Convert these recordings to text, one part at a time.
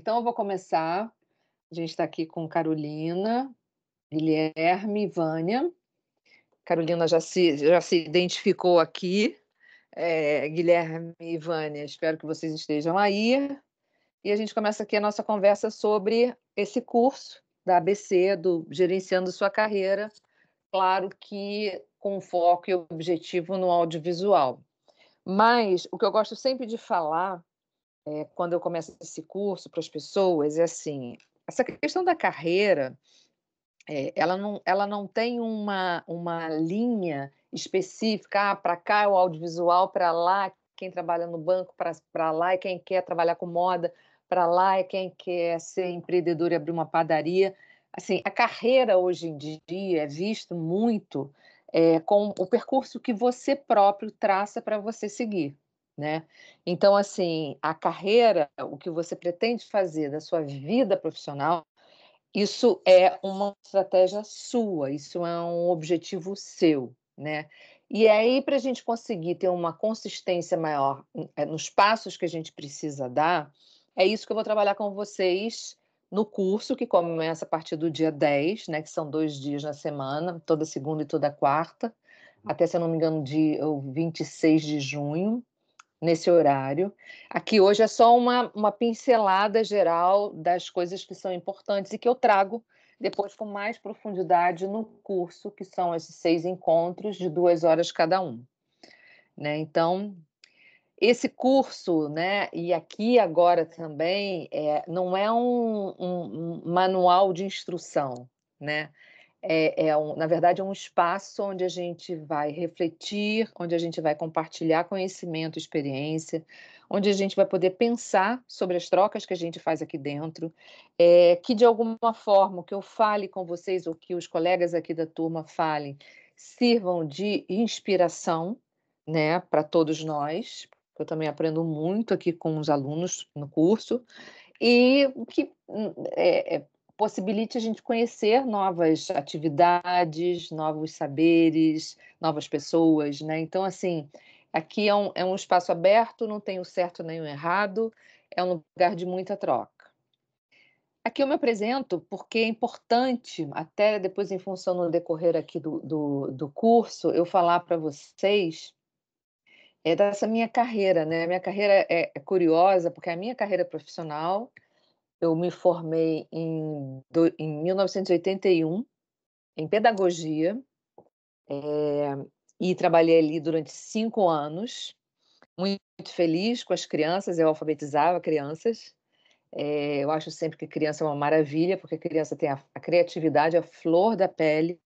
Então eu vou começar. A gente está aqui com Carolina, Guilherme e Vânia. Carolina já se identificou aqui. Guilherme e Vânia, espero que vocês estejam aí. E a gente começa aqui a nossa conversa sobre esse curso da ABC, do Gerenciando Sua Carreira, claro que com foco e objetivo no audiovisual. Mas o que eu gosto sempre de falar, quando eu começo esse curso para as pessoas, é assim: essa questão da carreira, ela não tem uma linha específica, para cá é o audiovisual, para lá quem trabalha no banco, para lá é quem quer trabalhar com moda, para lá é quem quer ser empreendedor e abrir uma padaria. Assim, a carreira hoje em dia é visto muito, com o percurso que você próprio traça para você seguir, né. Então, assim, a carreira, o que você pretende fazer da sua vida profissional, isso é uma estratégia sua, isso é um objetivo seu, né. E aí, para a gente conseguir ter uma consistência maior, nos passos que a gente precisa dar, é isso que eu vou trabalhar com vocês no curso, que começa a partir do dia 10, né, que são 2 dias na semana, toda segunda e toda quarta, até, se eu não me engano, o 26 de junho, nesse horário. Aqui hoje é só uma pincelada geral das coisas que são importantes e que eu trago depois com mais profundidade no curso, que são esses 6 encontros de 2 horas cada um, né. Então, esse curso, né, e aqui agora também, não é um manual de instrução, né. Na verdade, é um espaço onde a gente vai refletir, onde a gente vai compartilhar conhecimento, experiência, onde a gente vai poder pensar sobre as trocas que a gente faz aqui dentro, que de alguma forma o que eu fale com vocês, ou que os colegas aqui da turma falem, sirvam de inspiração, né, para todos nós. Eu também aprendo muito aqui com os alunos no curso, e que, possibilite a gente conhecer novas atividades, novos saberes, novas pessoas, né. Então, assim, aqui é um espaço aberto, não tem o certo nem o errado, é um lugar de muita troca. Aqui eu me apresento porque é importante, até depois em função no decorrer aqui do curso, eu falar para vocês, dessa minha carreira, né. A minha carreira é curiosa, porque a minha carreira profissional, eu me formei em 1981 em pedagogia, e trabalhei ali durante 5 anos, muito feliz com as crianças, eu alfabetizava crianças. Eu acho sempre que criança é uma maravilha, porque a criança tem a criatividade à flor da pele.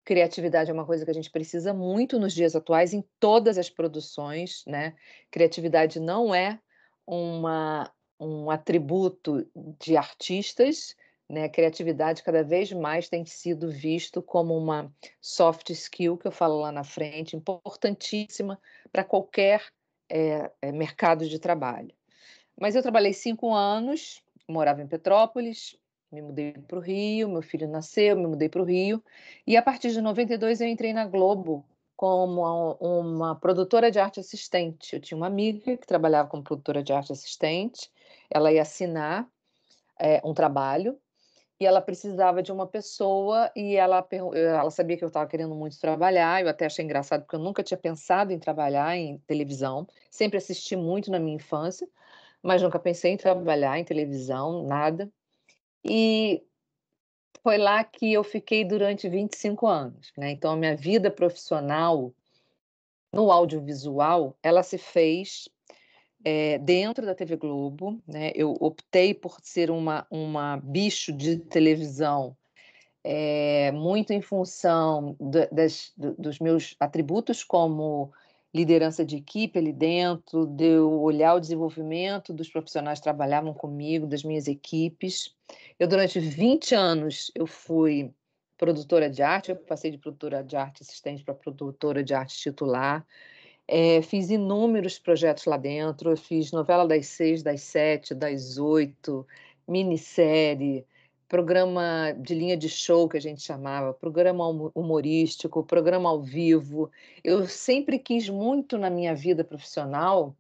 Criatividade é uma coisa que a gente precisa muito nos dias atuais, em todas as produções, né. Criatividade não é um atributo de artistas, né. Criatividade cada vez mais tem sido visto como uma soft skill, que eu falo lá na frente, importantíssima para qualquer, mercado de trabalho. Mas eu trabalhei 5 anos, morava em Petrópolis, me mudei para o Rio, meu filho nasceu, me mudei para o Rio, e a partir de 92 eu entrei na Globo como uma produtora de arte assistente. Eu tinha uma amiga que trabalhava como produtora de arte assistente, ela ia assinar, um trabalho, e ela precisava de uma pessoa, e ela sabia que eu estava querendo muito trabalhar. Eu até achei engraçado, porque eu nunca tinha pensado em trabalhar em televisão, sempre assisti muito na minha infância, mas nunca pensei em trabalhar em televisão, nada. E foi lá que eu fiquei durante 25 anos, né. Então a minha vida profissional no audiovisual, ela se fez, dentro da TV Globo, né. Eu optei por ser uma bicho de televisão, muito em função dos meus atributos como liderança de equipe ali dentro, de eu olhar o desenvolvimento dos profissionais que trabalhavam comigo, das minhas equipes. Eu, durante 20 anos, eu fui produtora de arte, eu passei de produtora de arte assistente para produtora de arte titular, fiz inúmeros projetos lá dentro, eu fiz novela das 6, das 7, das 8, minissérie, programa de linha de show, que a gente chamava, programa humorístico, programa ao vivo. Eu sempre quis muito, na minha vida profissional,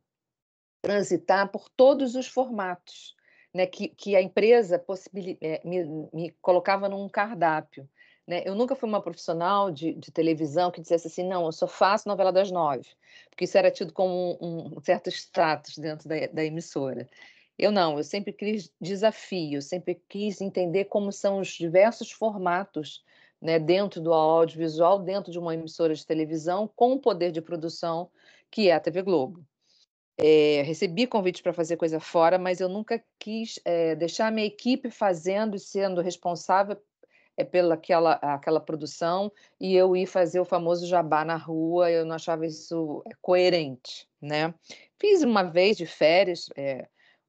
transitar por todos os formatos, né, que a empresa me colocava num cardápio, né. Eu nunca fui uma profissional de televisão que dissesse assim: "Não, eu só faço novela das 9", porque isso era tido como um certo status dentro da emissora. Eu não, eu sempre quis desafio, sempre quis entender como são os diversos formatos, né, dentro do audiovisual, dentro de uma emissora de televisão, com o poder de produção que é a TV Globo. Recebi convite para fazer coisa fora, mas eu nunca quis, deixar a minha equipe fazendo e sendo responsável, pela aquela produção, e eu ir fazer o famoso jabá na rua, eu não achava isso, coerente, né. Fiz uma vez de férias,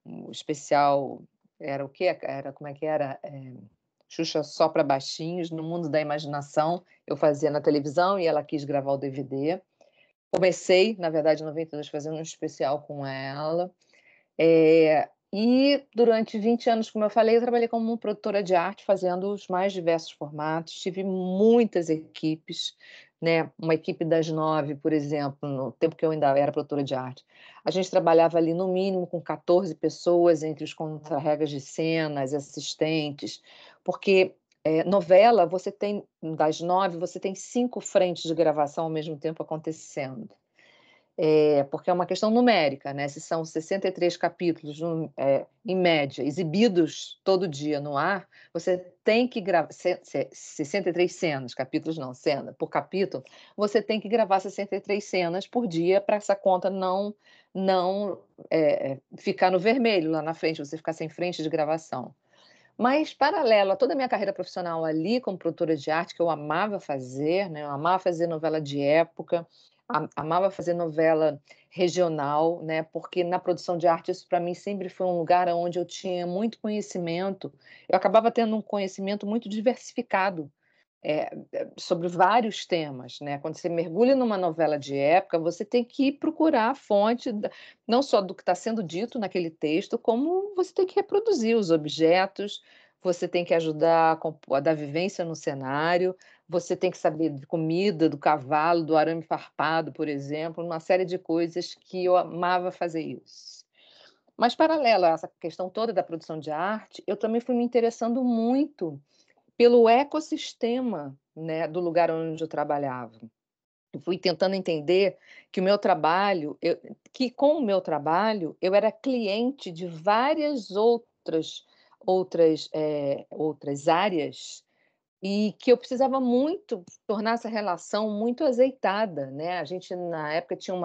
um especial, era o quê? Era como é que era? Xuxa só para baixinhos, no mundo da imaginação, eu fazia na televisão e ela quis gravar o DVD. Comecei, na verdade, em 92 fazendo um especial com ela, e durante 20 anos, como eu falei, eu trabalhei como produtora de arte, fazendo os mais diversos formatos, tive muitas equipes, né, uma equipe das 9, por exemplo, no tempo que eu ainda era produtora de arte, a gente trabalhava ali no mínimo com 14 pessoas, entre os contrarregas de cenas, assistentes, porque, novela você tem das 9, você tem 5 frentes de gravação ao mesmo tempo acontecendo. Porque é uma questão numérica, né, se são 63 capítulos em média, exibidos todo dia no ar, você tem que gravar 63 cenas, capítulos não, cena por capítulo, você tem que gravar 63 cenas por dia para essa conta não, ficar no vermelho lá na frente, você ficar sem frente de gravação. Mas paralelo a toda a minha carreira profissional ali como produtora de arte, que eu amava fazer, né, eu amava fazer novela de época, amava fazer novela regional, né, porque na produção de arte isso para mim sempre foi um lugar onde eu tinha muito conhecimento, eu acabava tendo um conhecimento muito diversificado, sobre vários temas, né. Quando você mergulha numa novela de época, você tem que procurar a fonte da não só do que está sendo dito naquele texto, como você tem que reproduzir os objetos, você tem que ajudar a dar vivência no cenário, você tem que saber de comida, do cavalo, do arame farpado, por exemplo, uma série de coisas que eu amava fazer isso. Mas paralelo a essa questão toda da produção de arte, eu também fui me interessando muito pelo ecossistema, né, do lugar onde eu trabalhava. Eu fui tentando entender que o meu trabalho que com o meu trabalho, eu era cliente de várias outras áreas, e que eu precisava muito tornar essa relação muito azeitada, né. A gente, na época, tinha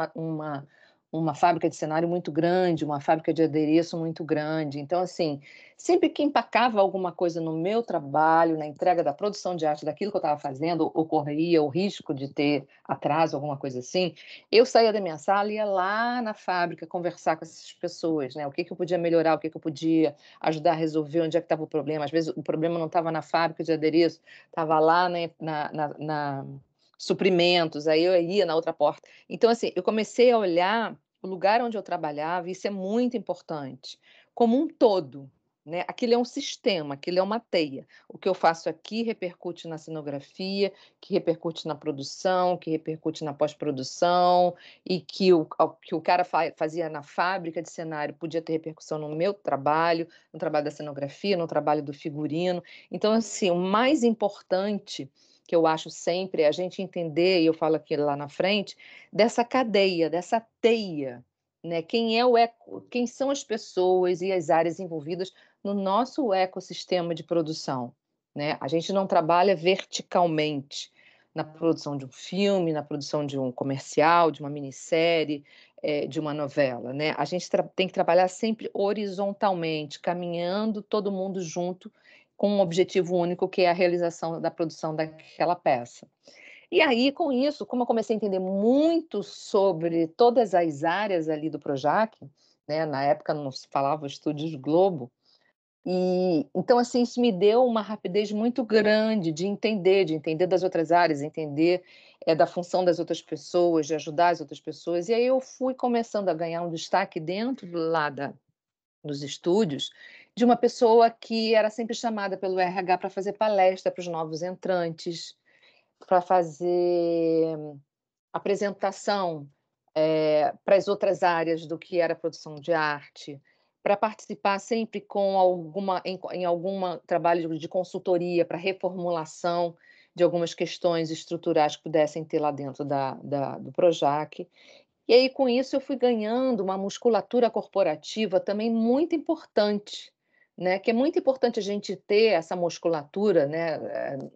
uma fábrica de cenário muito grande, uma fábrica de adereço muito grande. Então, assim, sempre que empacava alguma coisa no meu trabalho, na entrega da produção de arte daquilo que eu estava fazendo, ocorria o risco de ter atraso, alguma coisa assim, eu saía da minha sala e ia lá na fábrica conversar com essas pessoas, né. O que que eu podia melhorar, o que que eu podia ajudar a resolver, onde é que estava o problema. Às vezes o problema não estava na fábrica de adereço, estava lá, né, na suprimentos, aí eu ia na outra porta. Então, assim, eu comecei a olhar o lugar onde eu trabalhava, e isso é muito importante, como um todo, né, aquilo é um sistema, aquilo é uma teia. O que eu faço aqui repercute na cenografia, que repercute na produção, que repercute na pós-produção, e que o cara fazia na fábrica de cenário podia ter repercussão no meu trabalho, no trabalho da cenografia, no trabalho do figurino. Então, assim, o mais importante que eu acho sempre é a gente entender, e eu falo aqui lá na frente, dessa cadeia, dessa teia, né? Quem são as pessoas e as áreas envolvidas no nosso ecossistema de produção, né? A gente não trabalha verticalmente na produção de um filme, na produção de um comercial, de uma minissérie, de uma novela, né? A gente tem que trabalhar sempre horizontalmente, caminhando todo mundo junto com um objetivo único, que é a realização da produção daquela peça. E aí, com isso, como eu comecei a entender muito sobre todas as áreas ali do Projac, né, na época não se falava Estúdios Globo, e então, assim, isso me deu uma rapidez muito grande de entender das outras áreas, entender, da função das outras pessoas, de ajudar as outras pessoas. E aí eu fui começando a ganhar um destaque dentro lá dos estúdios, de uma pessoa que era sempre chamada pelo RH para fazer palestra para os novos entrantes, para fazer apresentação, para as outras áreas do que era produção de arte, para participar sempre com em alguma trabalho de consultoria para reformulação de algumas questões estruturais que pudessem ter lá dentro do Projac. E aí, com isso, eu fui ganhando uma musculatura corporativa também muito importante, né, que é muito importante a gente ter essa musculatura, né,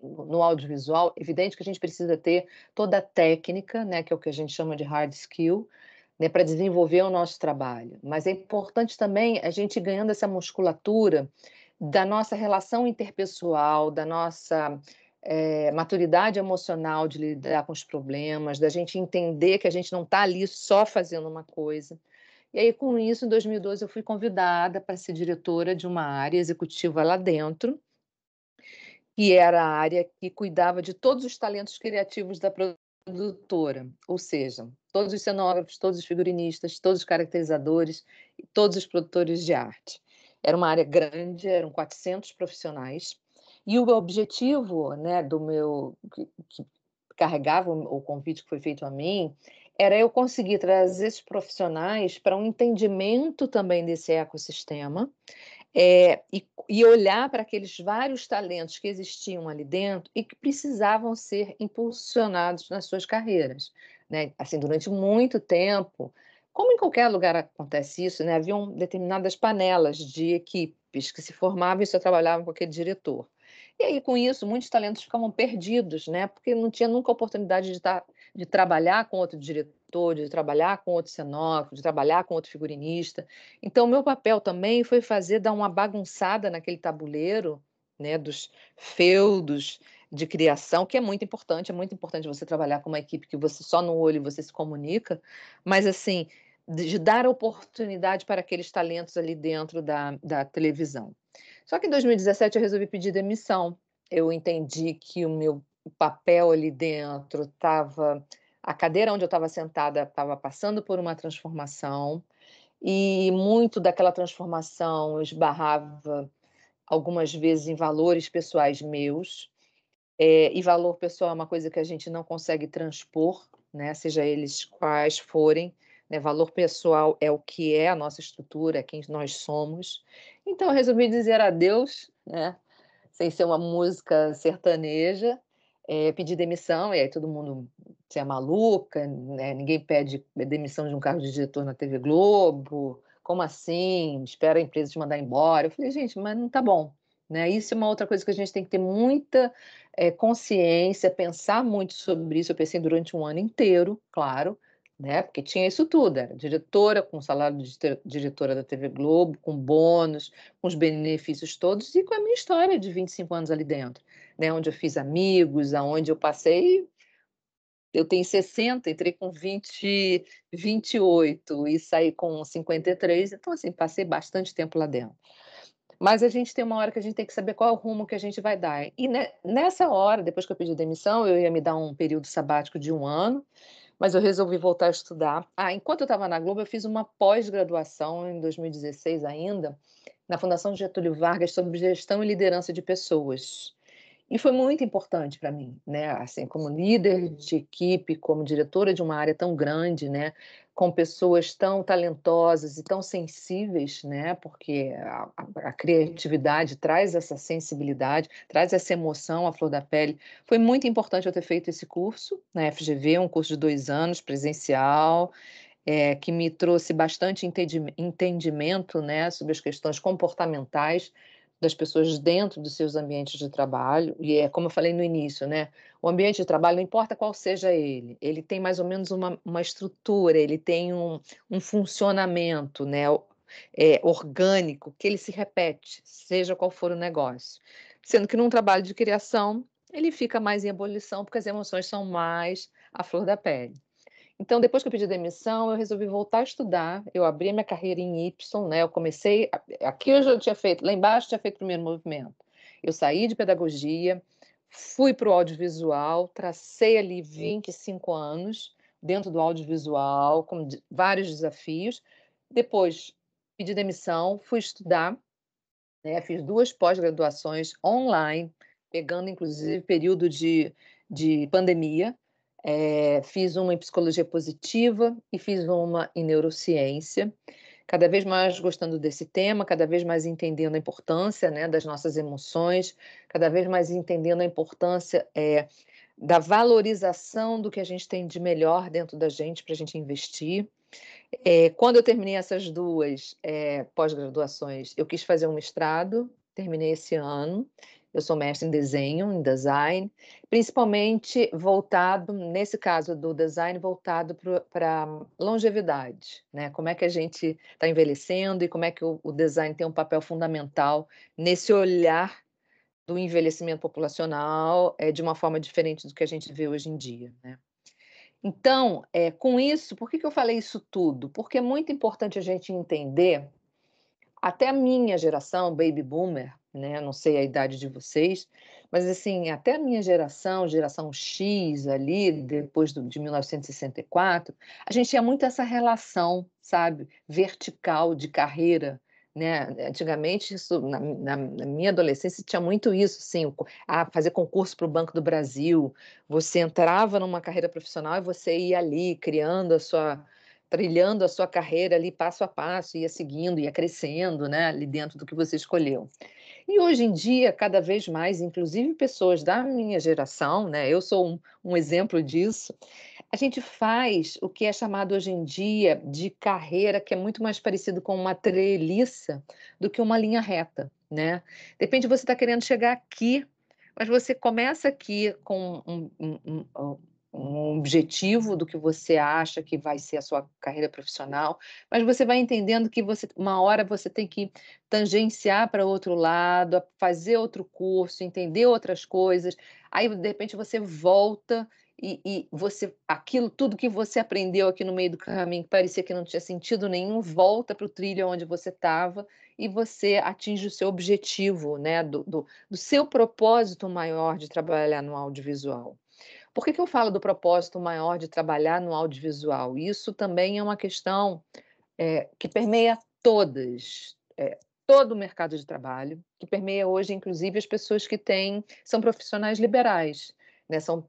no audiovisual. Evidente que a gente precisa ter toda a técnica, né, que é o que a gente chama de hard skill, né, para desenvolver o nosso trabalho. Mas é importante também a gente ir ganhando essa musculatura da nossa relação interpessoal, da nossa maturidade emocional de lidar com os problemas, da gente entender que a gente não está ali só fazendo uma coisa. E aí, com isso, em 2012, eu fui convidada para ser diretora de uma área executiva lá dentro, que era a área que cuidava de todos os talentos criativos da produtora, ou seja, todos os cenógrafos, todos os figurinistas, todos os caracterizadores e todos os produtores de arte. Era uma área grande, eram 400 profissionais, e o objetivo, né, do meu que carregava o convite que foi feito a mim, era eu conseguir trazer esses profissionais para um entendimento também desse ecossistema, e olhar para aqueles vários talentos que existiam ali dentro e que precisavam ser impulsionados nas suas carreiras, né. Assim, durante muito tempo, como em qualquer lugar acontece isso, né, haviam determinadas panelas de equipes que se formavam e só trabalhavam com aquele diretor. E aí, com isso, muitos talentos ficavam perdidos, né, porque não tinha nunca oportunidade de trabalhar com outro diretor, de trabalhar com outro cenógrafo, de trabalhar com outro figurinista. Então, o meu papel também foi dar uma bagunçada naquele tabuleiro, né, dos feudos de criação, que é muito importante você trabalhar com uma equipe que você só no olho você se comunica, mas assim, de dar oportunidade para aqueles talentos ali dentro da televisão. Só que em 2017 eu resolvi pedir demissão. Eu entendi que o meu papel ali dentro estava, a cadeira onde eu estava sentada estava passando por uma transformação, e muito daquela transformação esbarrava algumas vezes em valores pessoais meus, e valor pessoal é uma coisa que a gente não consegue transpor, né, seja eles quais forem, né, valor pessoal é o que é a nossa estrutura, é quem nós somos. Então eu resolvi dizer adeus, né, sem ser uma música sertaneja, pedi demissão, e aí todo mundo: "Você é maluca, né, ninguém pede demissão de um cargo de diretor na TV Globo, como assim? Espera a empresa te mandar embora". Eu falei: "Gente, mas não tá bom", né, isso é uma outra coisa que a gente tem que ter muita, consciência, pensar muito sobre isso. Eu pensei durante um ano inteiro, claro, né, porque tinha isso tudo, era diretora com salário de diretora da TV Globo, com bônus, com os benefícios todos e com a minha história de 25 anos ali dentro, né, onde eu fiz amigos, aonde eu passei. Eu tenho 60, entrei com 28 e saí com 53, então, assim, passei bastante tempo lá dentro. Mas a gente tem uma hora que a gente tem que saber qual é o rumo que a gente vai dar. E nessa hora, depois que eu pedi demissão, eu ia me dar um período sabático de um ano, mas eu resolvi voltar a estudar. Enquanto eu estava na Globo, eu fiz uma pós-graduação em 2016 ainda, na Fundação Getúlio Vargas, sobre gestão e liderança de pessoas. E foi muito importante para mim, né, assim, como líder de equipe, como diretora de uma área tão grande, né, com pessoas tão talentosas e tão sensíveis, né, porque a criatividade traz essa sensibilidade, traz essa emoção à flor da pele. Foi muito importante eu ter feito esse curso na FGV, um curso de 2 anos, presencial, que me trouxe bastante entendimento, né, sobre as questões comportamentais das pessoas dentro dos seus ambientes de trabalho. E é como eu falei no início, né, o ambiente de trabalho, não importa qual seja ele tem mais ou menos uma estrutura, ele tem um funcionamento, né, orgânico, que ele se repete, seja qual for o negócio. Sendo que num trabalho de criação, ele fica mais em ebulição, porque as emoções são mais à flor da pele. Então, depois que eu pedi demissão, eu resolvi voltar a estudar. Eu abri a minha carreira em Y, né, eu comecei aqui eu já tinha feito, lá embaixo tinha feito o primeiro movimento. Eu saí de pedagogia, fui para o audiovisual, tracei ali 25 anos dentro do audiovisual, com vários desafios. Depois pedi demissão, fui estudar, né, fiz 2 pós-graduações online, pegando inclusive período de pandemia, fiz uma em psicologia positiva e fiz uma em neurociência, cada vez mais gostando desse tema, cada vez mais entendendo a importância, né, das nossas emoções, cada vez mais entendendo a importância, da valorização do que a gente tem de melhor dentro da gente para a gente investir. Quando eu terminei essas 2 pós-graduações, eu quis fazer um mestrado, terminei esse ano. Eu sou mestre em desenho, em design, principalmente voltado, nesse caso do design, voltado pra longevidade, né, como é que a gente está envelhecendo e como é que o design tem um papel fundamental nesse olhar do envelhecimento populacional, de uma forma diferente do que a gente vê hoje em dia, né. Então, com isso, por que que eu falei isso tudo? Porque é muito importante a gente entender, até a minha geração, baby boomer, né, não sei a idade de vocês, mas assim, até a minha geração X ali, depois de 1964, a gente tinha muito essa relação, sabe, vertical de carreira, né? Antigamente, isso, na minha adolescência, tinha muito isso, assim, fazer concurso para o Banco do Brasil, você entrava numa carreira profissional e você ia ali criando a sua trilhando a sua carreira ali passo a passo, ia seguindo, ia crescendo, né, ali dentro do que você escolheu. E hoje em dia, cada vez mais, inclusive pessoas da minha geração, né, eu sou um exemplo disso, a gente faz o que é chamado hoje em dia de carreira, que é muito mais parecido com uma treliça do que uma linha reta, né. De repente você está querendo chegar aqui, mas você começa aqui com um objetivo do que você acha que vai ser a sua carreira profissional, mas você vai entendendo que uma hora você tem que tangenciar para outro lado, fazer outro curso, entender outras coisas, aí de repente você volta e você aquilo tudo que você aprendeu aqui no meio do caminho, que parecia que não tinha sentido nenhum, volta para o trilho onde você estava e você atinge o seu objetivo, né, do seu propósito maior de trabalhar no audiovisual. Por que que eu falo do propósito maior de trabalhar no audiovisual? Isso também é uma questão, que permeia todo o mercado de trabalho, que permeia hoje, inclusive, as pessoas que são profissionais liberais, né, são,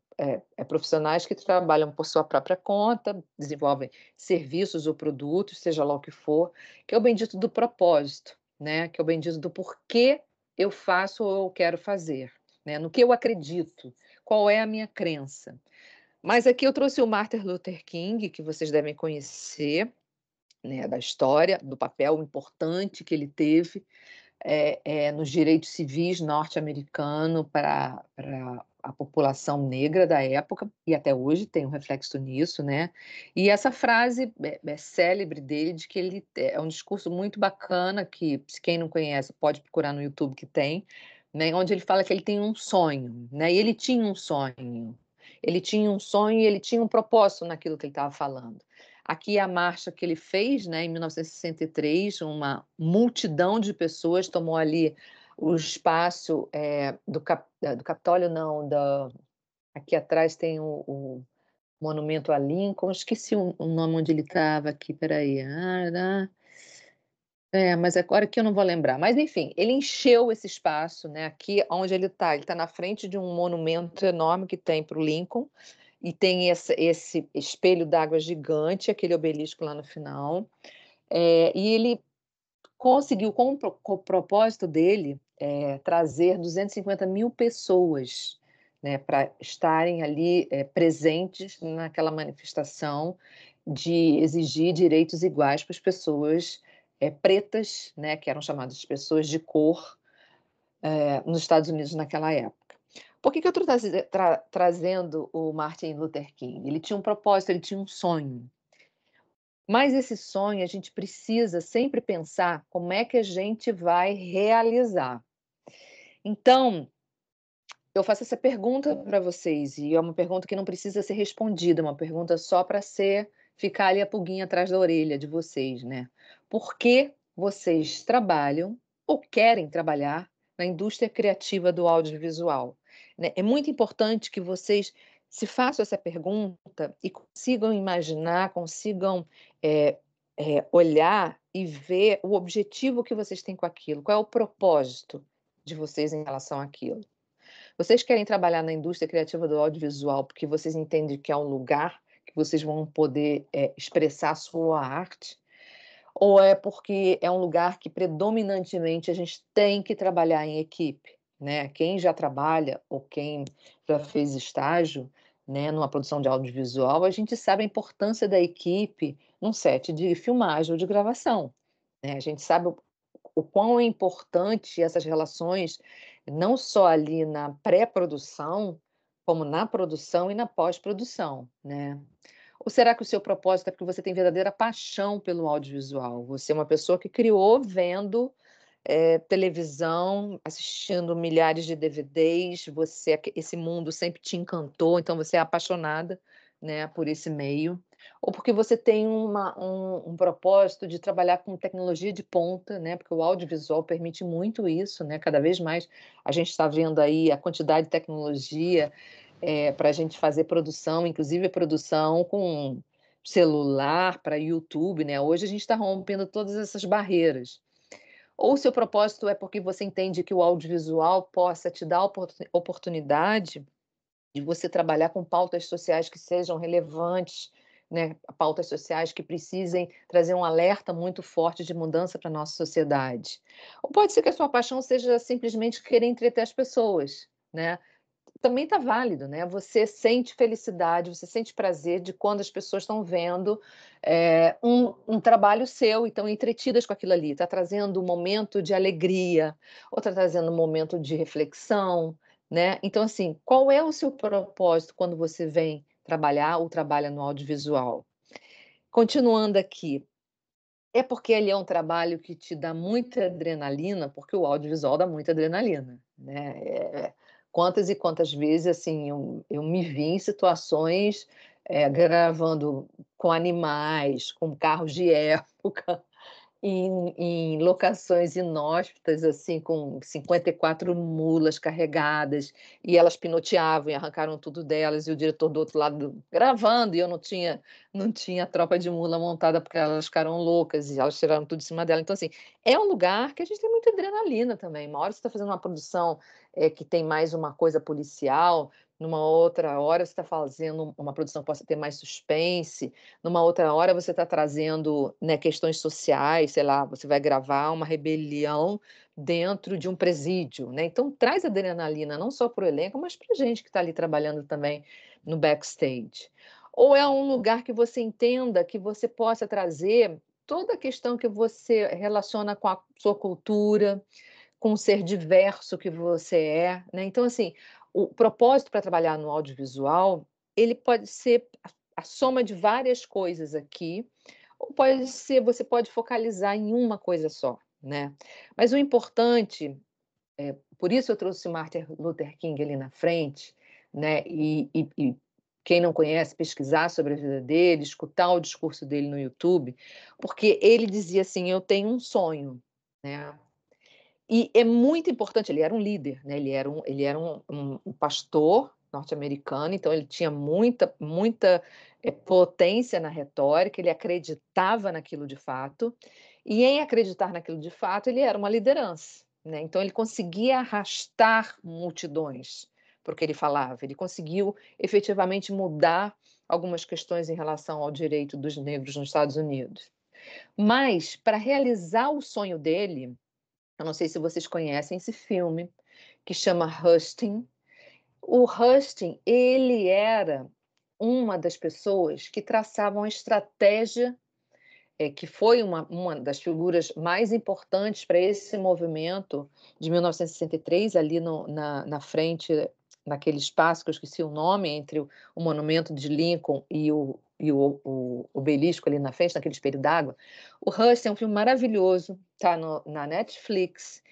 profissionais que trabalham por sua própria conta, desenvolvem serviços ou produtos, seja lá o que for, que é o bendito do propósito, né, que é o bendito do porquê eu faço ou eu quero fazer, né, no que eu acredito, qual é a minha crença. Mas aqui eu trouxe o Martin Luther King, que vocês devem conhecer, né, da história, do papel importante que ele teve, nos direitos civis norte-americano para a população negra da época, e até hoje tem um reflexo nisso, né. E essa frase célebre dele, de que ele é um discurso muito bacana, que se quem não conhece pode procurar no YouTube que tem, né, onde ele fala que ele tem um sonho, né, e ele tinha um sonho. Ele tinha um sonho e ele tinha um propósito naquilo que ele estava falando. Aqui a marcha que ele fez, né, em 1963, uma multidão de pessoas tomou ali o espaço, do Capitólio não, aqui atrás tem o monumento a Lincoln, esqueci o nome onde ele estava aqui, espera aí, mas agora que eu não vou lembrar, mas enfim, ele encheu esse espaço, né, aqui onde ele está na frente de um monumento enorme que tem para o Lincoln, e tem esse espelho d'água gigante, aquele obelisco lá no final, e ele conseguiu com o propósito dele, trazer 250.000 pessoas, né, pra estarem ali, presentes naquela manifestação de exigir direitos iguais para as pessoas, pretas, né, que eram chamadas de pessoas de cor, nos Estados Unidos naquela época. Por que que eu estou trazendo o Martin Luther King? Ele tinha um propósito, ele tinha um sonho. Mas esse sonho a gente precisa sempre pensar como é que a gente vai realizar. Então, eu faço essa pergunta para vocês, e é uma pergunta que não precisa ser respondida, é uma pergunta só para ficar ali a pulguinha atrás da orelha de vocês, né. Por que vocês trabalham ou querem trabalhar na indústria criativa do audiovisual, né? É muito importante que vocês se façam essa pergunta e consigam imaginar, consigam, olhar e ver o objetivo que vocês têm com aquilo, qual é o propósito de vocês em relação àquilo. Vocês querem trabalhar na indústria criativa do audiovisual, porque vocês entendem que é um lugar que vocês vão poder, expressar a sua arte? Ou é porque é um lugar que predominantemente a gente tem que trabalhar em equipe, né? Quem já trabalha ou quem já fez estágio, né, numa produção de audiovisual, a gente sabe a importância da equipe num set de filmagem ou de gravação, né? A gente sabe o quão é importante essas relações, não só ali na pré-produção, como na produção e na pós-produção, né? Ou será que o seu propósito é porque você tem verdadeira paixão pelo audiovisual? Você é uma pessoa que criou vendo, televisão, assistindo milhares de DVDs, esse mundo sempre te encantou, então você é apaixonada, né, por esse meio. Ou porque você tem um propósito de trabalhar com tecnologia de ponta, né, porque o audiovisual permite muito isso, né, cada vez mais a gente está vendo aí a quantidade de tecnologia, para a gente fazer produção, inclusive produção com celular para YouTube, né, hoje a gente está rompendo todas essas barreiras. Ou o seu propósito é porque você entende que o audiovisual possa te dar a oportunidade de você trabalhar com pautas sociais que sejam relevantes, né, pautas sociais que precisem trazer um alerta muito forte de mudança para a nossa sociedade. Ou pode ser que a sua paixão seja simplesmente querer entreter as pessoas, né? Também está válido, né, você sente felicidade, você sente prazer de quando as pessoas estão vendo, um trabalho seu e estão entretidas com aquilo ali, está trazendo um momento de alegria, ou está trazendo um momento de reflexão, né. Então, assim, qual é o seu propósito quando você vem trabalhar ou trabalha no audiovisual? Continuando aqui, é porque ele é um trabalho que te dá muita adrenalina, porque o audiovisual dá muita adrenalina, né, quantas e quantas vezes, assim, eu me vi em situações, gravando com animais, com carros de época, em locações inóspitas, assim, com 54 mulas carregadas, e elas pinoteavam e arrancaram tudo delas, e o diretor do outro lado gravando, e eu não tinha tropa de mula montada, porque elas ficaram loucas, e elas tiraram tudo de cima dela. Então, assim, é um lugar que a gente tem muita adrenalina também. Uma hora você está fazendo uma produção, que tem mais uma coisa policial, numa outra hora você está fazendo uma produção que possa ter mais suspense, numa outra hora você está trazendo, né, questões sociais, sei lá, você vai gravar uma rebelião dentro de um presídio, né, então traz adrenalina não só para o elenco, mas para a gente que está ali trabalhando também no backstage. Ou é um lugar que você entenda que você possa trazer toda a questão que você relaciona com a sua cultura, com o ser diverso que você é, né, então assim, o propósito para trabalhar no audiovisual, ele pode ser a soma de várias coisas aqui, ou pode ser você pode focalizar em uma coisa só, né. Mas o importante, por isso eu trouxe o Martin Luther King ali na frente, né, e quem não conhece, pesquisar sobre a vida dele, escutar o discurso dele no YouTube, porque ele dizia assim: "Eu tenho um sonho", né. E é muito importante, ele era um líder, né, ele era um pastor norte-americano, então ele tinha muita, potência na retórica, ele acreditava naquilo de fato, e em acreditar naquilo de fato, ele era uma liderança, né, então ele conseguia arrastar multidões para o que ele falava, ele conseguiu efetivamente mudar algumas questões em relação ao direito dos negros nos Estados Unidos. Mas, para realizar o sonho dele, eu não sei se vocês conhecem esse filme, que chama Husting. O Husting, ele era uma das pessoas que traçavam a estratégia, que foi uma das figuras mais importantes para esse movimento de 1963, ali na frente, naquele espaço que eu esqueci o nome, entre o monumento de Lincoln e o obelisco ali na frente, naquele espelho d'água. O Husting é um filme maravilhoso, tá na Netflix.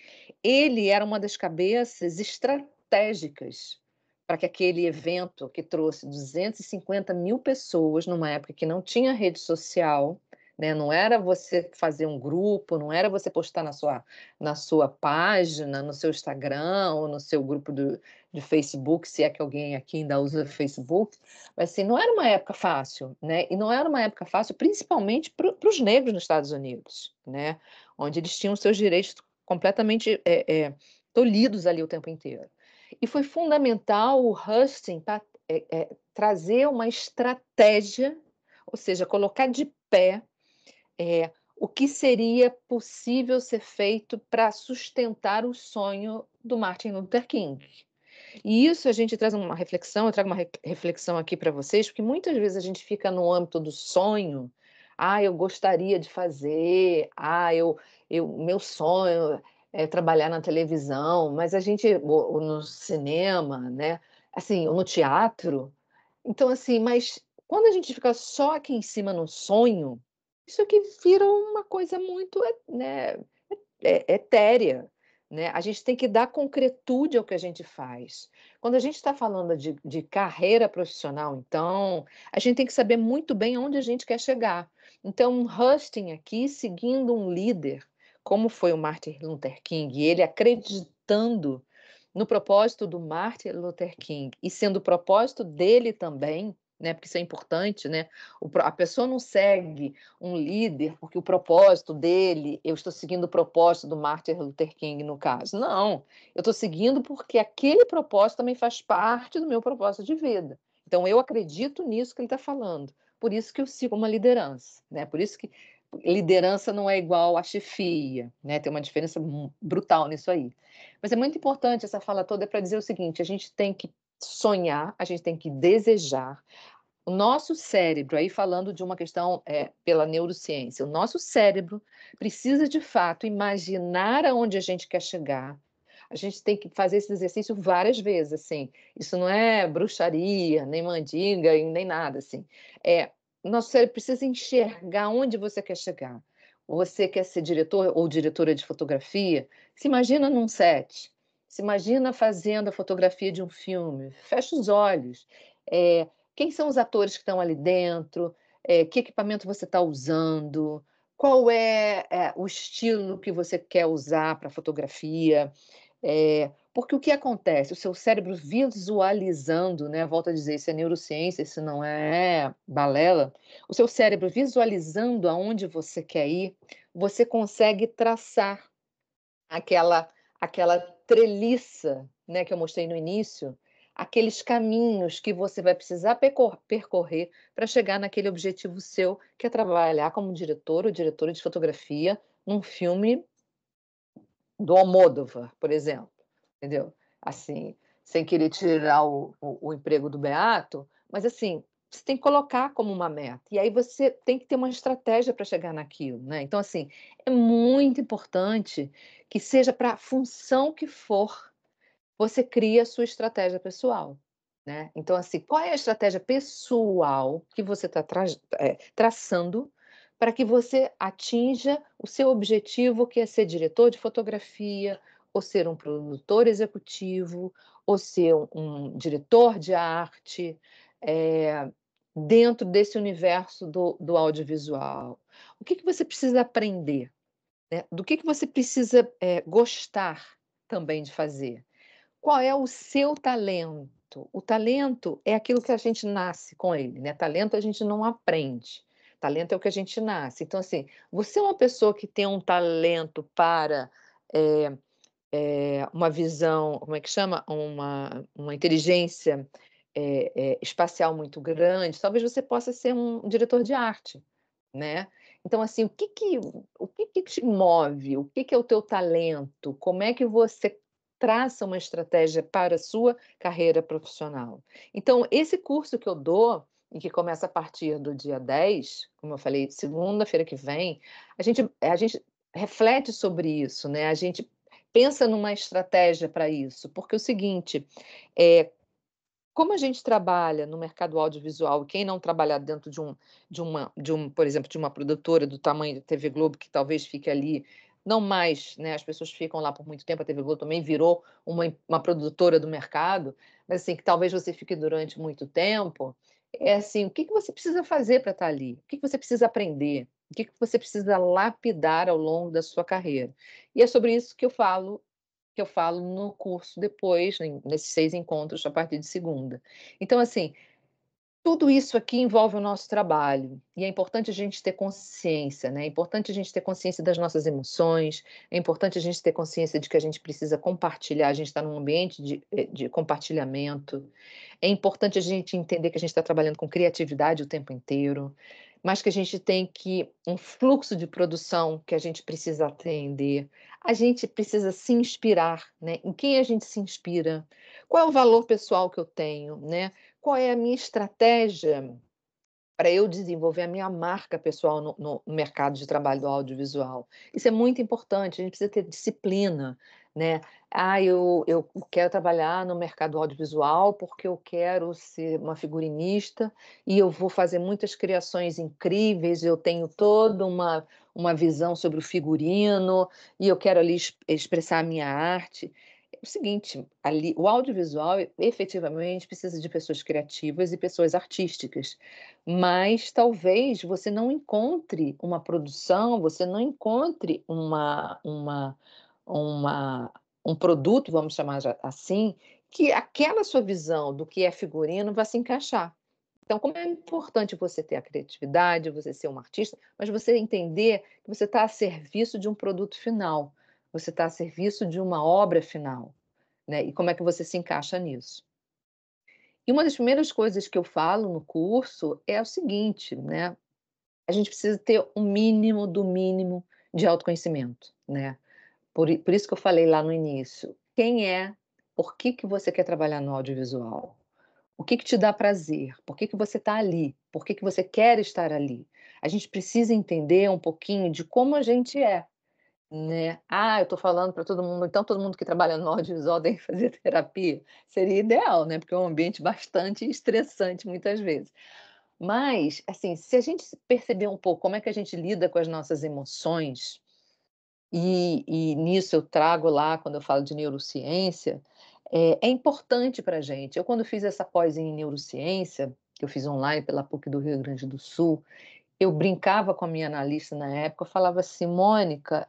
Ele era uma das cabeças estratégicas para que aquele evento que trouxe 250.000 pessoas numa época que não tinha rede social, né, não era você fazer um grupo, não era você postar na sua página, no seu Instagram ou no seu grupo de Facebook, se é que alguém aqui ainda usa Facebook, mas assim, não era uma época fácil, né, e não era uma época fácil principalmente para os negros nos Estados Unidos, né, onde eles tinham seus direitos completamente, tolhidos ali o tempo inteiro. E foi fundamental o Husting para trazer uma estratégia, ou seja, colocar de pé, o que seria possível ser feito para sustentar o sonho do Martin Luther King. E isso a gente traz uma reflexão, eu trago uma reflexão aqui para vocês, porque muitas vezes a gente fica no âmbito do sonho. Ah, eu gostaria de fazer, meu sonho é trabalhar na televisão, mas a gente, ou no cinema, né? Assim, ou no teatro. Então, assim, mas quando a gente fica só aqui em cima no sonho, isso aqui vira uma coisa muito, né, etérea, né, a gente tem que dar concretude ao que a gente faz. Quando a gente está falando de carreira profissional, então, a gente tem que saber muito bem aonde a gente quer chegar. Então, um husting aqui, seguindo um líder, como foi o Martin Luther King, ele acreditando no propósito do Martin Luther King e sendo o propósito dele também, né, porque isso é importante, né, a pessoa não segue um líder porque o propósito dele, eu estou seguindo o propósito do Martin Luther King no caso. Não, eu estou seguindo porque aquele propósito também faz parte do meu propósito de vida. Então eu acredito nisso que ele está falando. Por isso que eu sigo uma liderança, né? Por isso que liderança não é igual a chefia, né? Tem uma diferença brutal nisso aí. Mas é muito importante essa fala toda para dizer o seguinte: a gente tem que sonhar, a gente tem que desejar, o nosso cérebro, aí falando de uma questão, pela neurociência, o nosso cérebro precisa de fato imaginar aonde a gente quer chegar. A gente tem que fazer esse exercício várias vezes, assim. Isso não é bruxaria, nem mandinga e nem nada, assim. Nosso cérebro precisa enxergar onde você quer chegar. Você quer ser diretor ou diretora de fotografia? Se imagina num set. Se imagina fazendo a fotografia de um filme. Fecha os olhos. Quem são os atores que estão ali dentro? Que equipamento você está usando? Qual é, o estilo que você quer usar para fotografia? Porque o que acontece? O seu cérebro visualizando, né, volto a dizer, isso é neurociência, isso não é balela. O seu cérebro visualizando aonde você quer ir, você consegue traçar aquela aquela treliça, né, que eu mostrei no início, aqueles caminhos que você vai precisar percorrer para chegar naquele objetivo seu, que é trabalhar como diretor ou diretora de fotografia num filme do Almodóvar, por exemplo, entendeu? Assim, sem querer tirar o emprego do Beato, mas assim, você tem que colocar como uma meta, e aí você tem que ter uma estratégia para chegar naquilo, né. Então assim, é muito importante que seja para a função que for, você cria a sua estratégia pessoal, né. Então assim, qual é a estratégia pessoal que você está traçando para que você atinja o seu objetivo, que é ser diretor de fotografia, ou ser um produtor executivo, ou ser um diretor de arte, eh, dentro desse universo do audiovisual. O que você precisa aprender, né, do que você precisa, gostar também de fazer. Qual é o seu talento? O talento é aquilo que a gente nasce com ele, né, talento a gente não aprende, talento é o que a gente nasce. Então, assim, você é uma pessoa que tem um talento para, eh uma visão, como é que chama? Uma inteligência, espacial muito grande, talvez você possa ser um diretor de arte, né. Então, assim, o que que te move? O que que é o teu talento? Como é que você traça uma estratégia para a sua carreira profissional? Então, esse curso que eu dou, e que começa a partir do dia 10, como eu falei, segunda-feira que vem, a gente reflete sobre isso, né, a gente pensa numa estratégia para isso, porque é o seguinte, eh, como a gente trabalha no mercado audiovisual, quem não trabalhar dentro por exemplo, de uma produtora do tamanho da TV Globo, que talvez fique ali, não mais, né, as pessoas ficam lá por muito tempo, a TV Globo também virou uma produtora do mercado, mas assim, que talvez você fique durante muito tempo, é assim, o que que você precisa fazer para estar ali? O que que você precisa aprender? O que que você precisa lapidar ao longo da sua carreira? E é sobre isso que eu falo no curso depois, nesses 6 encontros a partir de segunda. Então, assim, tudo isso aqui envolve o nosso trabalho, e é importante a gente ter consciência, né, é importante a gente ter consciência das nossas emoções, é importante a gente ter consciência de que a gente precisa compartilhar, a gente está num ambiente de compartilhamento, é importante a gente entender que a gente está trabalhando com criatividade o tempo inteiro, mas que a gente tem que um fluxo de produção que a gente precisa atender. A gente precisa se inspirar, né, em quem a gente se inspira, qual é o valor pessoal que eu tenho, né, qual é a minha estratégia para eu desenvolver a minha marca pessoal no mercado de trabalho do audiovisual. Isso é muito importante, a gente precisa ter disciplina, né. "Ah, eu quero trabalhar no mercado audiovisual, porque eu quero ser uma figurinista e eu vou fazer muitas criações incríveis, eu tenho toda uma visão sobre o figurino, e eu quero ali expressar a minha arte". É o seguinte, ali o audiovisual efetivamente precisa de pessoas criativas e pessoas artísticas. Mas talvez você não encontre uma produção, você não encontre uma um produto, vamos chamar assim, que aquela sua visão do que é figurino vai se encaixar. Então, como é importante você ter a criatividade, você ser um artista, mas você entender que você está a serviço de um produto final, você está a serviço de uma obra final, né, e como é que você se encaixa nisso. E uma das primeiras coisas que eu falo no curso é o seguinte, né, a gente precisa ter o mínimo do mínimo de autoconhecimento, né. Por isso que eu falei lá no início, quem é, por que você quer trabalhar no audiovisual? O que te dá prazer? Por que você está ali? Por que você quer estar ali? A gente precisa entender um pouquinho de como a gente é, né. "Ah, eu estou falando para todo mundo, então todo mundo que trabalha no audiovisual tem que fazer terapia?" Seria ideal, né, porque é um ambiente bastante estressante muitas vezes. Mas, assim, se a gente perceber um pouco como é que a gente lida com as nossas emoções, e nisso eu trago lá, quando eu falo de neurociência, é importante para a gente. Eu quando fiz essa pós em neurociência, que eu fiz online pela PUC do Rio Grande do Sul, eu brincava com a minha analista na época, eu falava assim: "Mônica,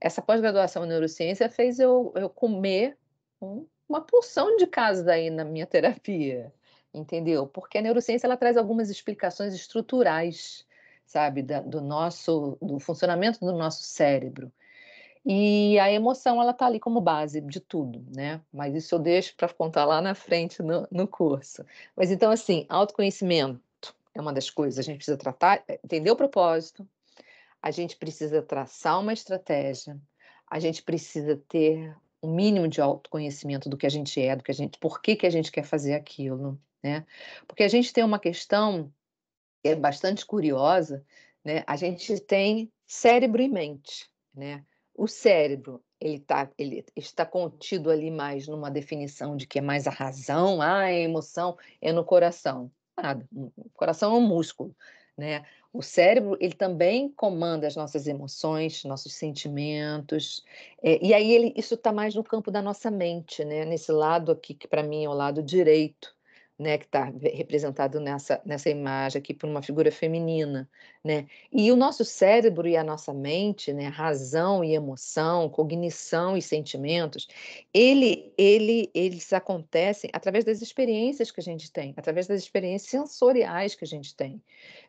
essa pós-graduação em neurociência fez eu comer uma porção de casas aí na minha terapia", entendeu? Porque a neurociência ela traz algumas explicações estruturais, sabe, do funcionamento do nosso cérebro. E a emoção ela tá ali como base de tudo, né, mas isso eu deixo para contar lá na frente no curso. Mas então assim, autoconhecimento é uma das coisas, a gente precisa tratar entender o propósito, a gente precisa traçar uma estratégia, a gente precisa ter um mínimo de autoconhecimento do que a gente é, do que a gente por que a gente quer fazer aquilo, né. Porque a gente tem uma questão que é bastante curiosa, né, a gente tem cérebro e mente, né. O cérebro, ele está contido ali mais numa definição de que é mais a razão, a emoção é no coração. Nada, o coração é um músculo, né. O cérebro, ele também comanda as nossas emoções, nossos sentimentos, e aí isso está mais no campo da nossa mente, né, nesse lado aqui que para mim é o lado direito, né, que está representado nessa imagem aqui por uma figura feminina, né. E o nosso cérebro e a nossa mente, né, razão e emoção, cognição e sentimentos, eles acontecem através das experiências que a gente tem, através das experiências sensoriais que a gente tem.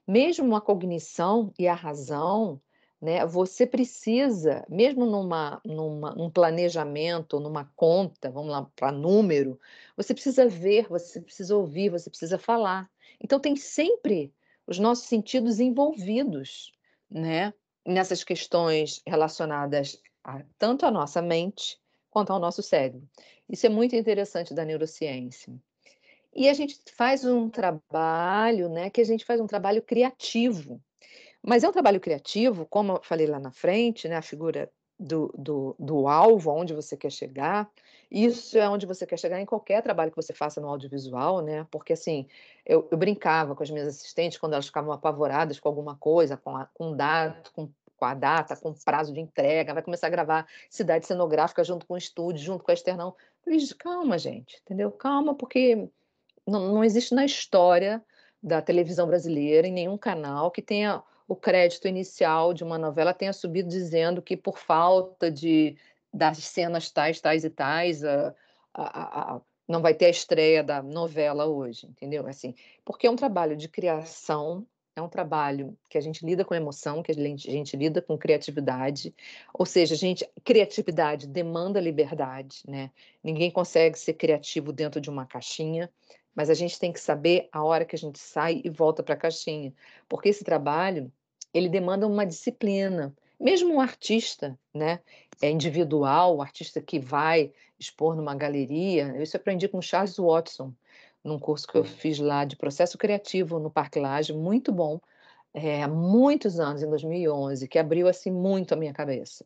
Mesmo a cognição e a razão, né, você precisa, mesmo num planejamento, numa conta, vamos lá, para número, você precisa ver, você precisa ouvir, você precisa falar. Então tem sempre os nossos sentidos envolvidos, né, nessas questões relacionadas a tanto à nossa mente, quanto ao nosso cérebro. Isso é muito interessante da neurociência. E a gente faz um trabalho, né, que a gente faz um trabalho criativo, mas é um trabalho criativo, como eu falei lá na frente, né, a figura do alvo, aonde você quer chegar, isso é onde você quer chegar em qualquer trabalho que você faça no audiovisual, né, porque assim, eu brincava com as minhas assistentes quando elas ficavam apavoradas com alguma coisa, com a data, com prazo de entrega, vai começar a gravar cidade cenográfica junto com o estúdio, junto com a externão. Eu falei: "Calma gente, entendeu, calma porque não existe na história da televisão brasileira, em nenhum canal, que tenha o crédito inicial de uma novela tenha subido dizendo que por falta das cenas tais, tais e tais, não vai ter a estreia da novela hoje, entendeu? Assim, porque é um trabalho de criação, é um trabalho que a gente lida com emoção, que a gente lida com criatividade, ou seja, criatividade demanda liberdade, né? Ninguém consegue ser criativo dentro de uma caixinha. mas a gente tem que saber a hora que a gente sai e volta para a caixinha, porque esse trabalho, ele demanda uma disciplina. Mesmo um artista, né, individual, o artista que vai expor numa galeria, isso eu aprendi com Charles Watson, num curso que eu fiz lá de processo criativo no Parque Lage, muito bom, há muitos anos, em 2011, que abriu, assim, muito a minha cabeça.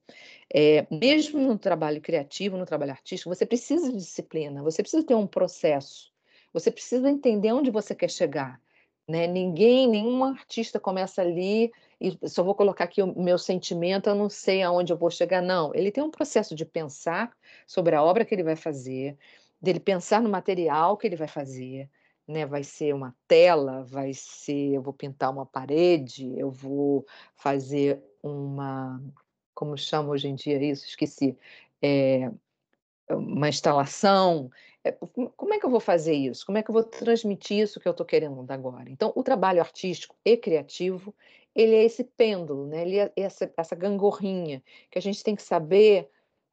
Mesmo no trabalho criativo, no trabalho artístico, você precisa de disciplina, você precisa ter um processo, você precisa entender onde você quer chegar, né. Nenhum artista começa ali e só vou colocar aqui o meu sentimento, eu não sei aonde eu vou chegar, não. Ele tem um processo de pensar sobre a obra que ele vai fazer, dele pensar no material que ele vai fazer, né, vai ser uma tela, vai ser eu vou pintar uma parede, eu vou fazer uma como chama hoje em dia isso? Esqueci. Eh, uma instalação. Como é que eu vou fazer isso? Como é que eu vou transmitir isso que eu estou querendo agora? Então, o trabalho artístico e criativo, ele é esse pêndulo, né, ele é essa gangorrinha, que a gente tem que saber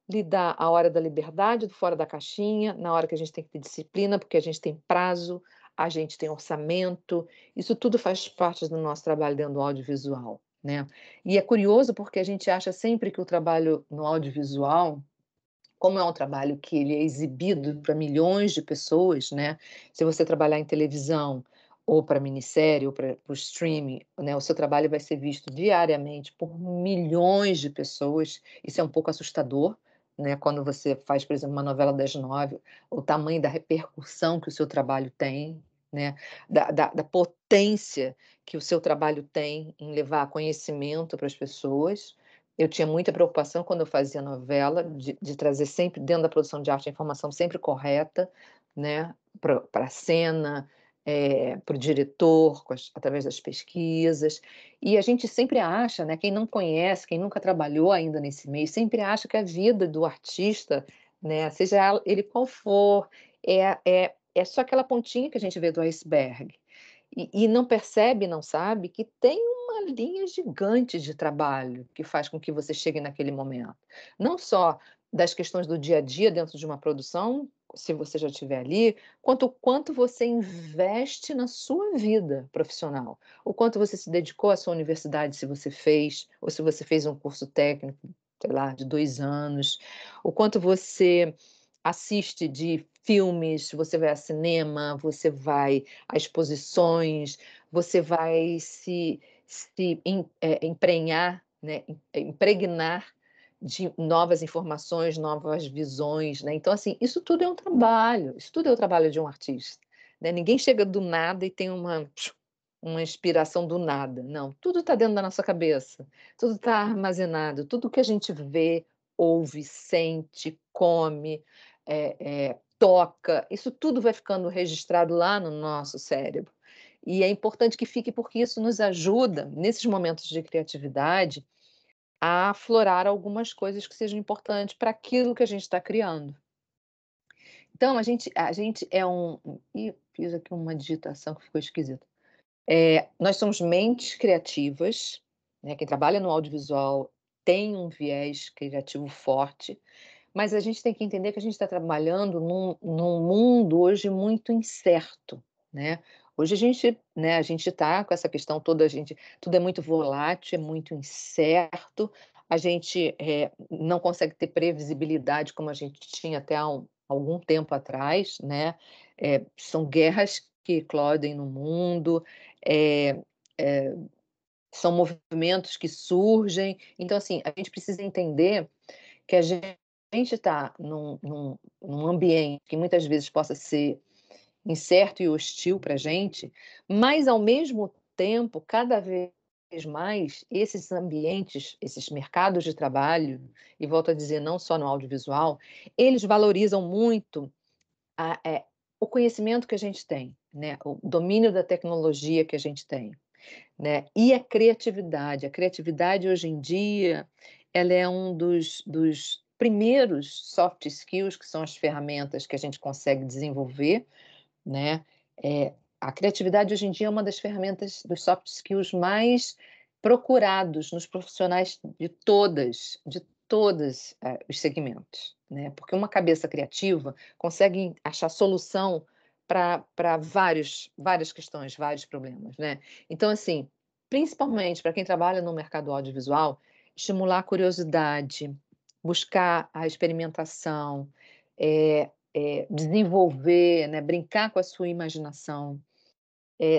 lidar a hora da liberdade, do fora da caixinha, na hora que a gente tem que ter disciplina, porque a gente tem prazo, a gente tem orçamento, isso tudo faz parte do nosso trabalho dentro do audiovisual, né. E é curioso porque a gente acha sempre que o trabalho no audiovisual, como é um trabalho que ele é exibido para milhões de pessoas, né, se você trabalhar em televisão, ou para minissérie, ou para o streaming, né, o seu trabalho vai ser visto diariamente por milhões de pessoas, isso é um pouco assustador, né, quando você faz, por exemplo, uma novela das 9, o tamanho da repercussão que o seu trabalho tem, né, da potência que o seu trabalho tem em levar conhecimento para as pessoas. Eu tinha muita preocupação quando eu fazia novela, de trazer sempre dentro da produção de arte a informação sempre correta, né, para a cena, para o diretor, através das pesquisas. E a gente sempre acha, né, quem não conhece, quem nunca trabalhou ainda nesse meio, sempre acha que a vida do artista, né, seja ele qual for, é só aquela pontinha que a gente vê do iceberg. E não percebe, não sabe que tem uma linha gigante de trabalho que faz com que você chegue naquele momento. Não só das questões do dia a dia dentro de uma produção, se você já estiver ali, quanto o quanto você investe na sua vida profissional, o quanto você se dedicou à sua universidade, se você fez, ou se você fez um curso técnico, sei lá, de 2 anos, o quanto você assiste de filmes, você vai a cinema, você vai a exposições, você vai emprenhar, né, impregnar de novas informações, novas visões, né. Então, assim, isso tudo é um trabalho, isso tudo é o trabalho de um artista, né. Ninguém chega do nada e tem uma inspiração do nada, não, tudo está dentro da nossa cabeça, tudo está armazenado, tudo que a gente vê, ouve, sente, come, toca, isso tudo vai ficando registrado lá no nosso cérebro. E é importante que fique, porque isso nos ajuda, nesses momentos de criatividade, a aflorar algumas coisas que sejam importantes para aquilo que a gente está criando. Então a gente é fiz aqui uma digitação que ficou esquisita. Nós somos mentes criativas, né, quem trabalha no audiovisual tem um viés criativo forte, mas a gente tem que entender que a gente está trabalhando num mundo hoje muito incerto, né. Hoje a gente está com essa questão toda, tudo é muito volátil, é muito incerto, a gente, não consegue ter previsibilidade como a gente tinha até há algum tempo atrás, né. São guerras que eclodem no mundo, eh eh, são movimentos que surgem, então assim, a gente precisa entender que a gente está num ambiente que muitas vezes possa ser incerto e hostil para a gente, mas ao mesmo tempo, cada vez mais, esses ambientes, esses mercados de trabalho, e volto a dizer, não só no audiovisual, eles valorizam muito a o conhecimento que a gente tem, né, o domínio da tecnologia que a gente tem, né, e a criatividade. A criatividade hoje em dia, ela é um dos primeiros soft skills, que são as ferramentas que a gente consegue desenvolver, né. A criatividade hoje em dia é uma das ferramentas dos soft skills mais procurados nos profissionais de todas, os segmentos, né, porque uma cabeça criativa consegue achar solução para várias questões, vários problemas, né. Então, assim, principalmente para quem trabalha no mercado audiovisual, estimular a curiosidade, buscar a experimentação, desenvolver, né, brincar com a sua imaginação.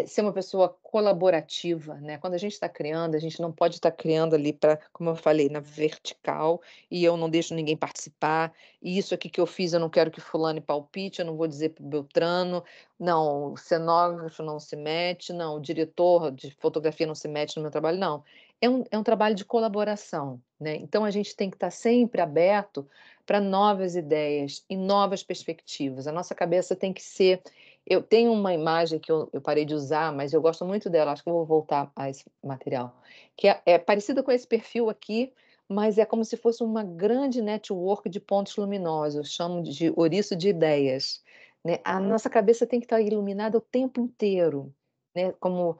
Ser uma pessoa colaborativa, né, quando a gente está criando, a gente não pode estar criando ali para, como eu falei, na vertical, e eu não deixo ninguém participar, e isso aqui que eu fiz eu não quero que fulano palpite, eu não vou dizer para o Beltrano, não, o cenógrafo não se mete, não, o diretor de fotografia não se mete no meu trabalho, não. É um trabalho de colaboração, né, então a gente tem que estar sempre aberto para novas ideias e novas perspectivas, a nossa cabeça tem que ser. Eu tenho uma imagem que eu parei de usar, mas eu gosto muito dela, acho que eu vou voltar a esse material, que é parecida com esse perfil aqui, mas é como se fosse uma grande network de pontos luminosos, eu chamo de ouriço de ideias, né. A nossa cabeça tem que estar iluminada o tempo inteiro, né, como,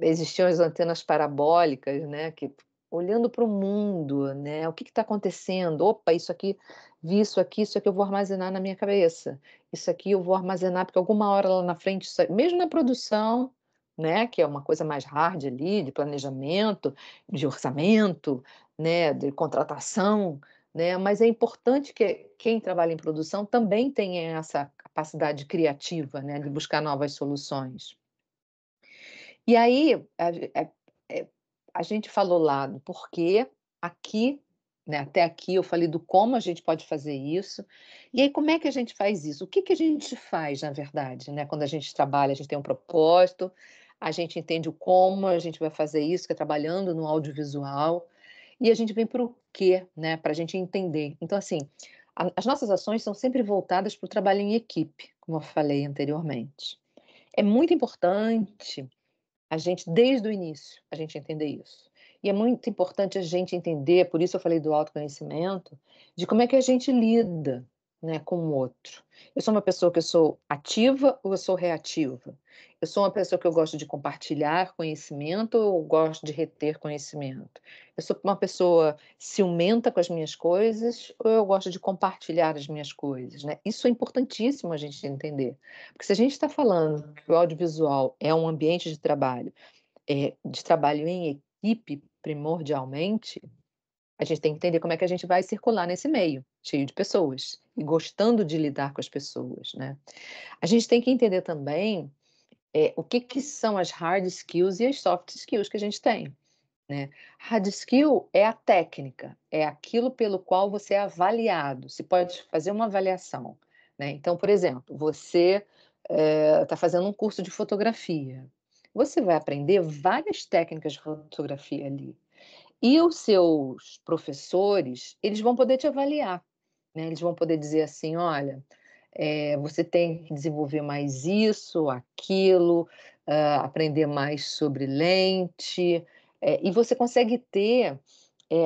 existiam as antenas parabólicas, né, que olhando para o mundo, né, o que está acontecendo? "Opa, isso aqui eu vou armazenar na minha cabeça. Isso aqui eu vou armazenar, porque alguma hora lá na frente isso mesmo na produção, né, que é uma coisa mais hard ali, de planejamento, de orçamento, né, de contratação, né, mas é importante que quem trabalha em produção também tenha essa capacidade criativa, né, de buscar novas soluções. E aí, eh, a gente falou lá do porquê, aqui, né, até aqui eu falei do como a gente pode fazer isso, e aí como é que a gente faz isso? O que que a gente faz, na verdade, né, quando a gente trabalha, a gente tem um propósito, a gente entende o como a gente vai fazer isso, que é trabalhando no audiovisual, e a gente vem para o quê, né, para a gente entender. Então, assim, as nossas ações são sempre voltadas para o trabalho em equipe, como eu falei anteriormente. É muito importante a gente desde o início, a gente entender isso. E é muito importante a gente entender, por isso eu falei do autoconhecimento, de como é que a gente lida, né, com o outro. Eu sou uma pessoa que eu sou ativa ou eu sou reativa? Eu sou uma pessoa que eu gosto de compartilhar conhecimento ou eu gosto de reter conhecimento? Eu sou uma pessoa ciumenta com as minhas coisas ou eu gosto de compartilhar as minhas coisas, né? Isso é importantíssimo a gente entender. Porque se a gente está falando que o audiovisual é um ambiente de trabalho em equipe primordialmente, a gente tem que entender como é que a gente vai circular nesse meio, cheio de pessoas, e gostando de lidar com as pessoas, né. A gente tem que entender também, o que que são as hard skills e as soft skills que a gente tem, né. Hard skill é a técnica, é aquilo pelo qual você é avaliado, se pode fazer uma avaliação, né. Então, por exemplo, você, está fazendo um curso de fotografia, você vai aprender várias técnicas de fotografia ali, e os seus professores, eles vão poder te avaliar, né, eles vão poder dizer assim: "Olha, você tem que desenvolver mais isso, aquilo, aprender mais sobre lente", e você consegue ter,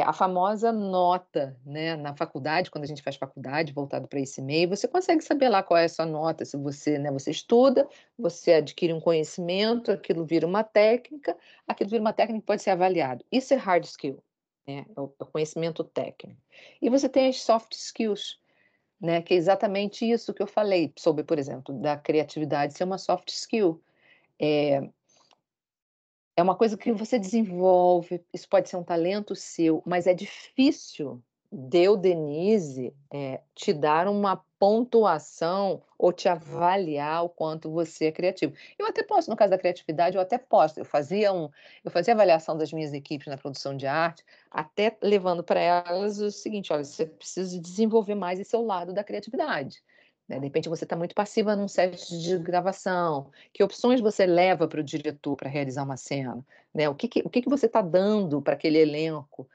a famosa nota, né, na faculdade, quando a gente faz faculdade voltado para esse meio, você consegue saber lá qual é a sua nota, se você, né, você estuda, você adquire um conhecimento, aquilo vira uma técnica que pode ser avaliado. Isso é hard skill, né, é o conhecimento técnico. E você tem as soft skills, né, que é exatamente isso que eu falei sobre, por exemplo, da criatividade ser uma soft skill. Eh, é uma coisa que você desenvolve, isso pode ser um talento seu, mas é difícil de eu, Denise, te dar uma pontuação ou te avaliar o quanto você é criativo. Eu até posso, no caso da criatividade, eu até posso. Eu fazia avaliação das minhas equipes na produção de arte, até levando para elas o seguinte: "Olha, você precisa desenvolver mais esse seu lado da criatividade, né, de repente você está muito passiva num set de gravação, que opções você leva para o diretor para realizar uma cena, né? O que que você está dando para aquele elenco,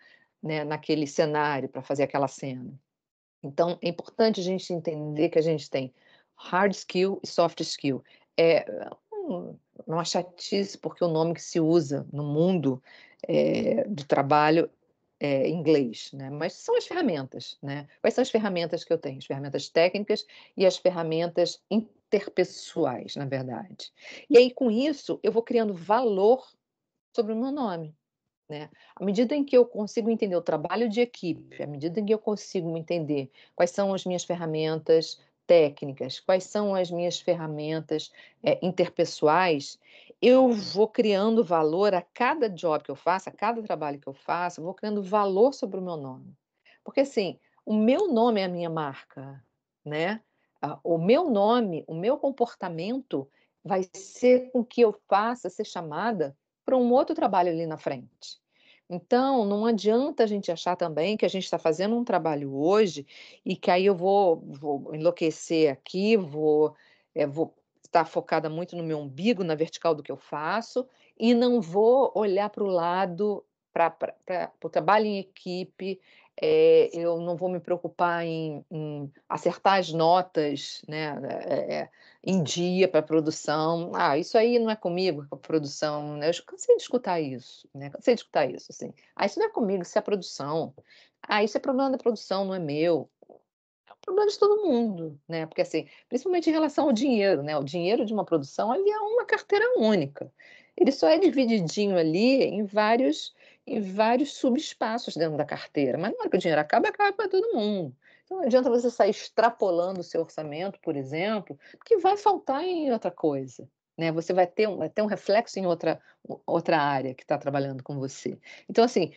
né, naquele cenário para fazer aquela cena? Então, é importante a gente entender que a gente tem hard skill e soft skill. É uma chatice, porque o nome que se usa no mundo do trabalho é inglês, né? Mas são as ferramentas, né? Quais são as ferramentas que eu tenho? As ferramentas técnicas e as ferramentas interpessoais, na verdade. E aí, com isso, eu vou criando valor sobre o meu nome, né. À medida em que eu consigo entender o trabalho de equipe, à medida em que eu consigo entender quais são as minhas ferramentas técnicas, quais são as minhas ferramentas, interpessoais, eu vou criando valor a cada job que eu faço, a cada trabalho que eu faço, eu vou criando valor sobre o meu nome. Porque, assim, o meu nome é a minha marca, né. O meu nome, o meu comportamento vai ser com que eu faça ser chamada para um outro trabalho ali na frente. Então, não adianta a gente achar também que a gente está fazendo um trabalho hoje e que aí eu vou enlouquecer aqui, vou estar focada muito no meu umbigo, na vertical do que eu faço, e não vou olhar para o lado, para o trabalho em equipe, eu não vou me preocupar em acertar as notas, né, em dia para a produção. "Ah, isso aí não é comigo, com a produção", né, eu cansei de escutar isso, né, cansei de escutar isso, assim. "Ah, isso não é comigo, isso é a produção. Ah, isso é problema da produção, não é meu". É um problema de todo mundo, né, porque, assim, principalmente em relação ao dinheiro, né, o dinheiro de uma produção, ele é uma carteira única. Ele só é divididinho ali em vários subespaços dentro da carteira, mas na hora que o dinheiro acaba, acaba para todo mundo. Então não adianta você sair extrapolando o seu orçamento, por exemplo, porque vai faltar em outra coisa, né, você vai ter um reflexo em outra área que está trabalhando com você. Então, assim,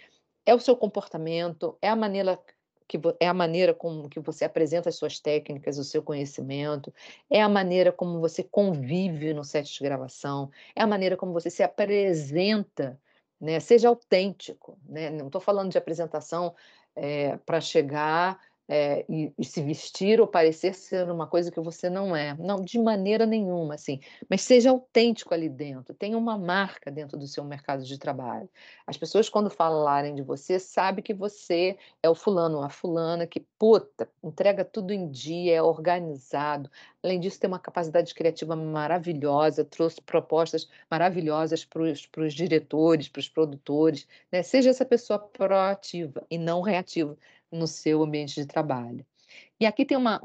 é o seu comportamento, é a maneira como que você apresenta as suas técnicas, o seu conhecimento, é a maneira como você convive no set de gravação, é a maneira como você se apresenta, né, seja autêntico, né, não estou falando de apresentação, para chegar, e se vestir ou parecer ser uma coisa que você não é. Não, de maneira nenhuma, assim, mas seja autêntico ali dentro, tenha uma marca dentro do seu mercado de trabalho. As pessoas quando falarem de você, sabe que você é o fulano ou a fulana que, puta, entrega tudo em dia, é organizado. Além disso, tem uma capacidade criativa maravilhosa, trouxe propostas maravilhosas para os diretores, para os produtores, né. Seja essa pessoa proativa e não reativa no seu ambiente de trabalho. E aqui tem uma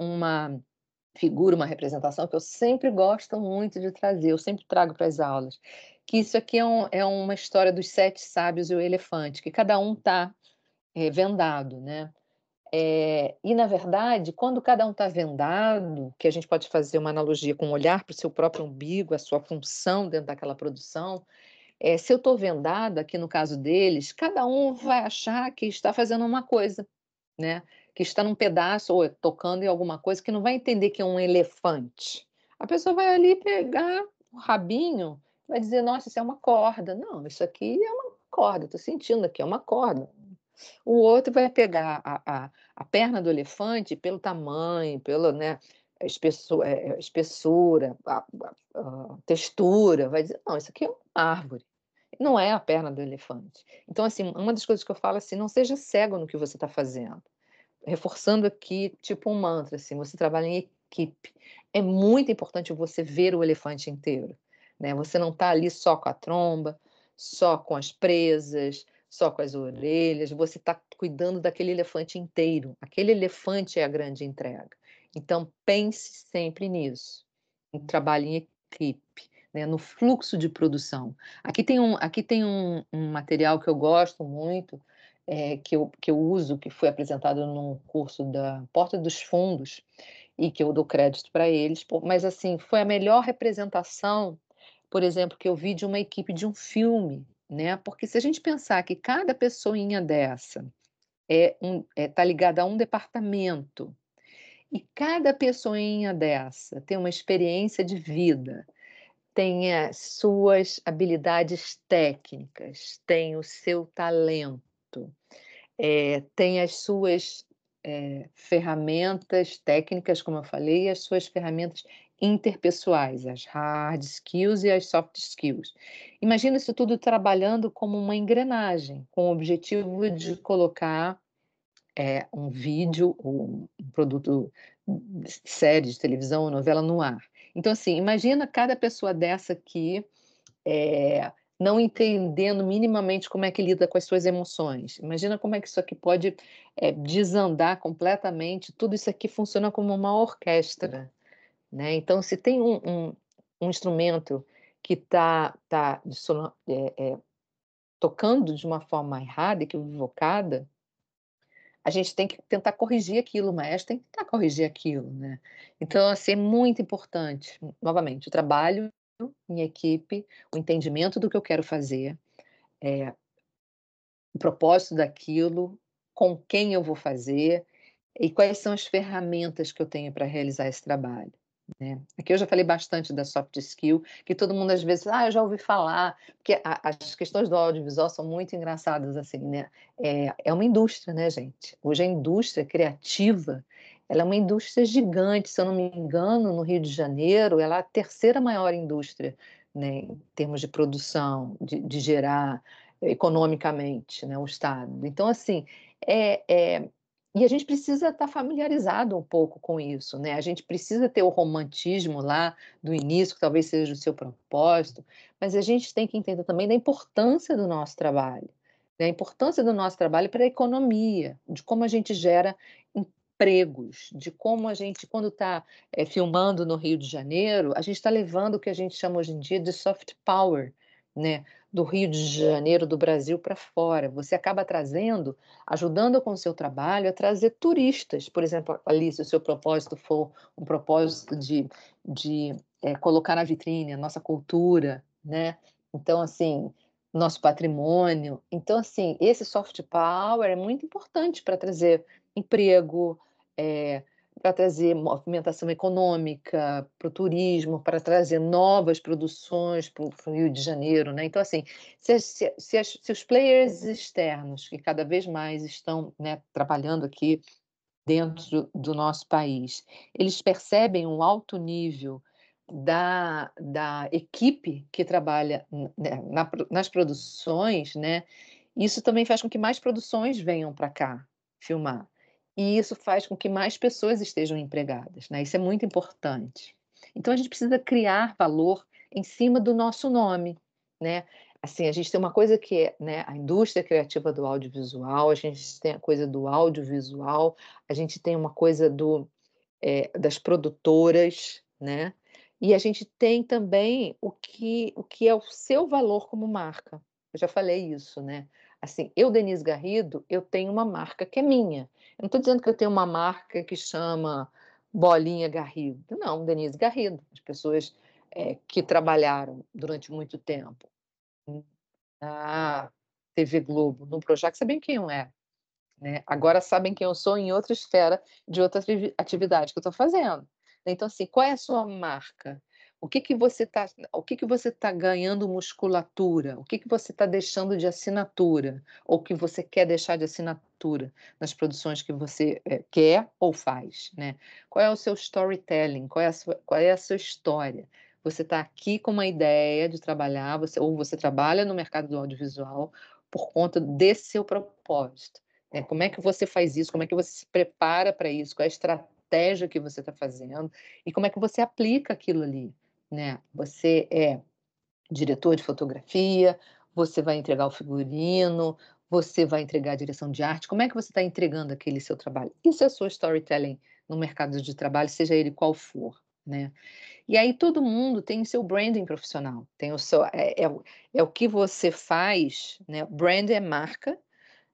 figura, uma representação que eu sempre gosto muito de trazer, eu sempre trago para as aulas, que isso aqui é uma história dos 7 sábios e o elefante, que cada um está vendado, né. E na verdade, quando cada um está vendado, que a gente pode fazer uma analogia com olhar para o seu próprio umbigo, a sua função dentro daquela produção, se eu estou vendada, aqui no caso deles, cada um vai achar que está fazendo uma coisa, né, que está num pedaço ou tocando em alguma coisa que não vai entender que é um elefante. A pessoa vai ali pegar o rabinho, vai dizer: "Nossa, isso é uma corda". "Não, isso aqui é uma corda, estou sentindo aqui, é uma corda". O outro vai pegar a perna do elefante pelo tamanho, pela, né, espessura, a textura, vai dizer: "Não, isso aqui é uma árvore, não é a perna do elefante". Então, assim, uma das coisas que eu falo, assim: "Não seja cego no que você está fazendo". Reforçando aqui, tipo um mantra, assim, você trabalha em equipe. É muito importante você ver o elefante inteiro, né, você não está ali só com a tromba, só com as presas, só com as orelhas, você está cuidando daquele elefante inteiro, aquele elefante é a grande entrega. Então pense sempre nisso, em trabalho em equipe, né, no fluxo de produção. Aqui tem um material que eu gosto muito, que eu uso, que foi apresentado num curso da Porta dos Fundos, e que eu dou crédito para eles, mas assim, foi a melhor representação, por exemplo, que eu vi de uma equipe de um filme, né, porque se a gente pensar que cada pessoinha dessa tá ligada a um departamento, e cada pessoinha dessa tem uma experiência de vida, tem as suas habilidades técnicas, tem o seu talento, tem as suas, ferramentas técnicas, como eu falei, e as suas ferramentas interpessoais, as hard skills e as soft skills. Imagina isso tudo trabalhando como uma engrenagem, com o objetivo de colocar, um vídeo ou um produto, série de televisão ou novela no ar. Então, assim, imagina cada pessoa dessa aqui, não entendendo minimamente como é que lida com as suas emoções. Imagina como é que isso aqui pode, desandar completamente, tudo isso aqui funciona como uma orquestra, né. Então se tem um instrumento que tá tocando de uma forma errada, equivocada, a gente tem que tentar corrigir aquilo, o maestro tem que tentar corrigir aquilo, né. Então, assim, é muito importante, novamente, o trabalho em equipe, o entendimento do que eu quero fazer, eh, o propósito daquilo, com quem eu vou fazer e quais são as ferramentas que eu tenho para realizar esse trabalho, né. Aqui eu já falei bastante da soft skill, que todo mundo às vezes: "Ah, eu já ouvi falar", porque as questões do audiovisual são muito engraçadas, assim, né. É uma indústria, né, gente. Hoje a indústria criativa, ela é uma indústria gigante, se eu não me engano, no Rio de Janeiro, ela é a terceira maior indústria, né, em termos de produção, de gerar economicamente, né, o estado. Então, assim, é é e a gente precisa estar familiarizado um pouco com isso, né, a gente precisa ter o romantismo lá do início, que talvez seja o seu propósito, mas a gente tem que entender também da importância do nosso trabalho, né, a importância do nosso trabalho para a economia, de como a gente gera empregos, de como a gente quando está, filmando no Rio de Janeiro, a gente está levando o que a gente chama hoje em dia de soft power, né, do Rio de Janeiro, do Brasil para fora. Você acaba trazendo ajudando com o seu trabalho a trazer turistas, por exemplo, ali, se o seu propósito for um propósito de colocar na vitrine a nossa cultura, né, então, assim, nosso patrimônio. Então, assim, esse soft power é muito importante para trazer emprego, eh, para trazer movimentação econômica, para o turismo, para trazer novas produções para o Rio de Janeiro, né. Então, assim, se os players externos, que cada vez mais estão, né, trabalhando aqui dentro do nosso país, eles percebem um alto nível da equipe que trabalha né, nas produções, né, isso também faz com que mais produções venham para cá filmar. E isso faz com que mais pessoas estejam empregadas, né, isso é muito importante. Então a gente precisa criar valor em cima do nosso nome, né. Assim, a gente tem uma coisa que é, né, a indústria criativa do audiovisual, a gente tem a coisa do audiovisual, a gente tem uma coisa das produtoras, né, e a gente tem também o que é o seu valor como marca. Eu já falei isso, né. Assim, eu, Denise Garrido, eu tenho uma marca que é minha. Eu não estou dizendo que eu tenho uma marca que chama Bolinha Garrido. Não, Denise Garrido. As pessoas, que trabalharam durante muito tempo na TV Globo, no Projac, sabem quem eu era. Né, agora sabem quem eu sou em outra esfera de outra atividade que eu estou fazendo. Então, assim, qual é a sua marca? O que que você tá ganhando musculatura? O que que você está deixando de assinatura? Ou que você quer deixar de assinatura nas produções que você, quer ou faz, né? Qual é o seu storytelling? Qual é a sua história? Você está aqui com uma ideia de trabalhar, ou você trabalha no mercado do audiovisual por conta desse seu propósito. Como é que você faz isso? Como é que você se prepara para isso? Qual é a estratégia que você está fazendo? E como é que você aplica aquilo ali, né? Você é diretor de fotografia, você vai entregar o figurino, você vai entregar a direção de arte. Como é que você está entregando aquele seu trabalho? Isso é sua storytelling no mercado de trabalho, seja ele qual for, né? E aí todo mundo tem o seu branding profissional, tem o seu é o que você faz, né? Brand é marca,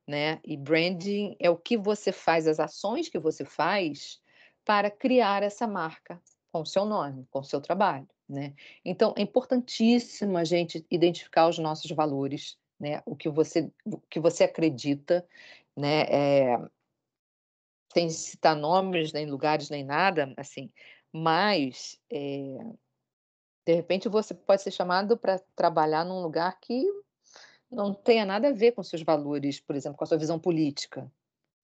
né, e branding é o que você faz, as ações que você faz para criar essa marca com o seu nome, com o seu trabalho, né. Então é importantíssimo a gente identificar os nossos valores, né, o que você acredita, né, sem citar nomes, nem lugares, nem nada, assim, mas, de repente você pode ser chamado para trabalhar num lugar que não tenha nada a ver com seus valores, por exemplo, com a sua visão política.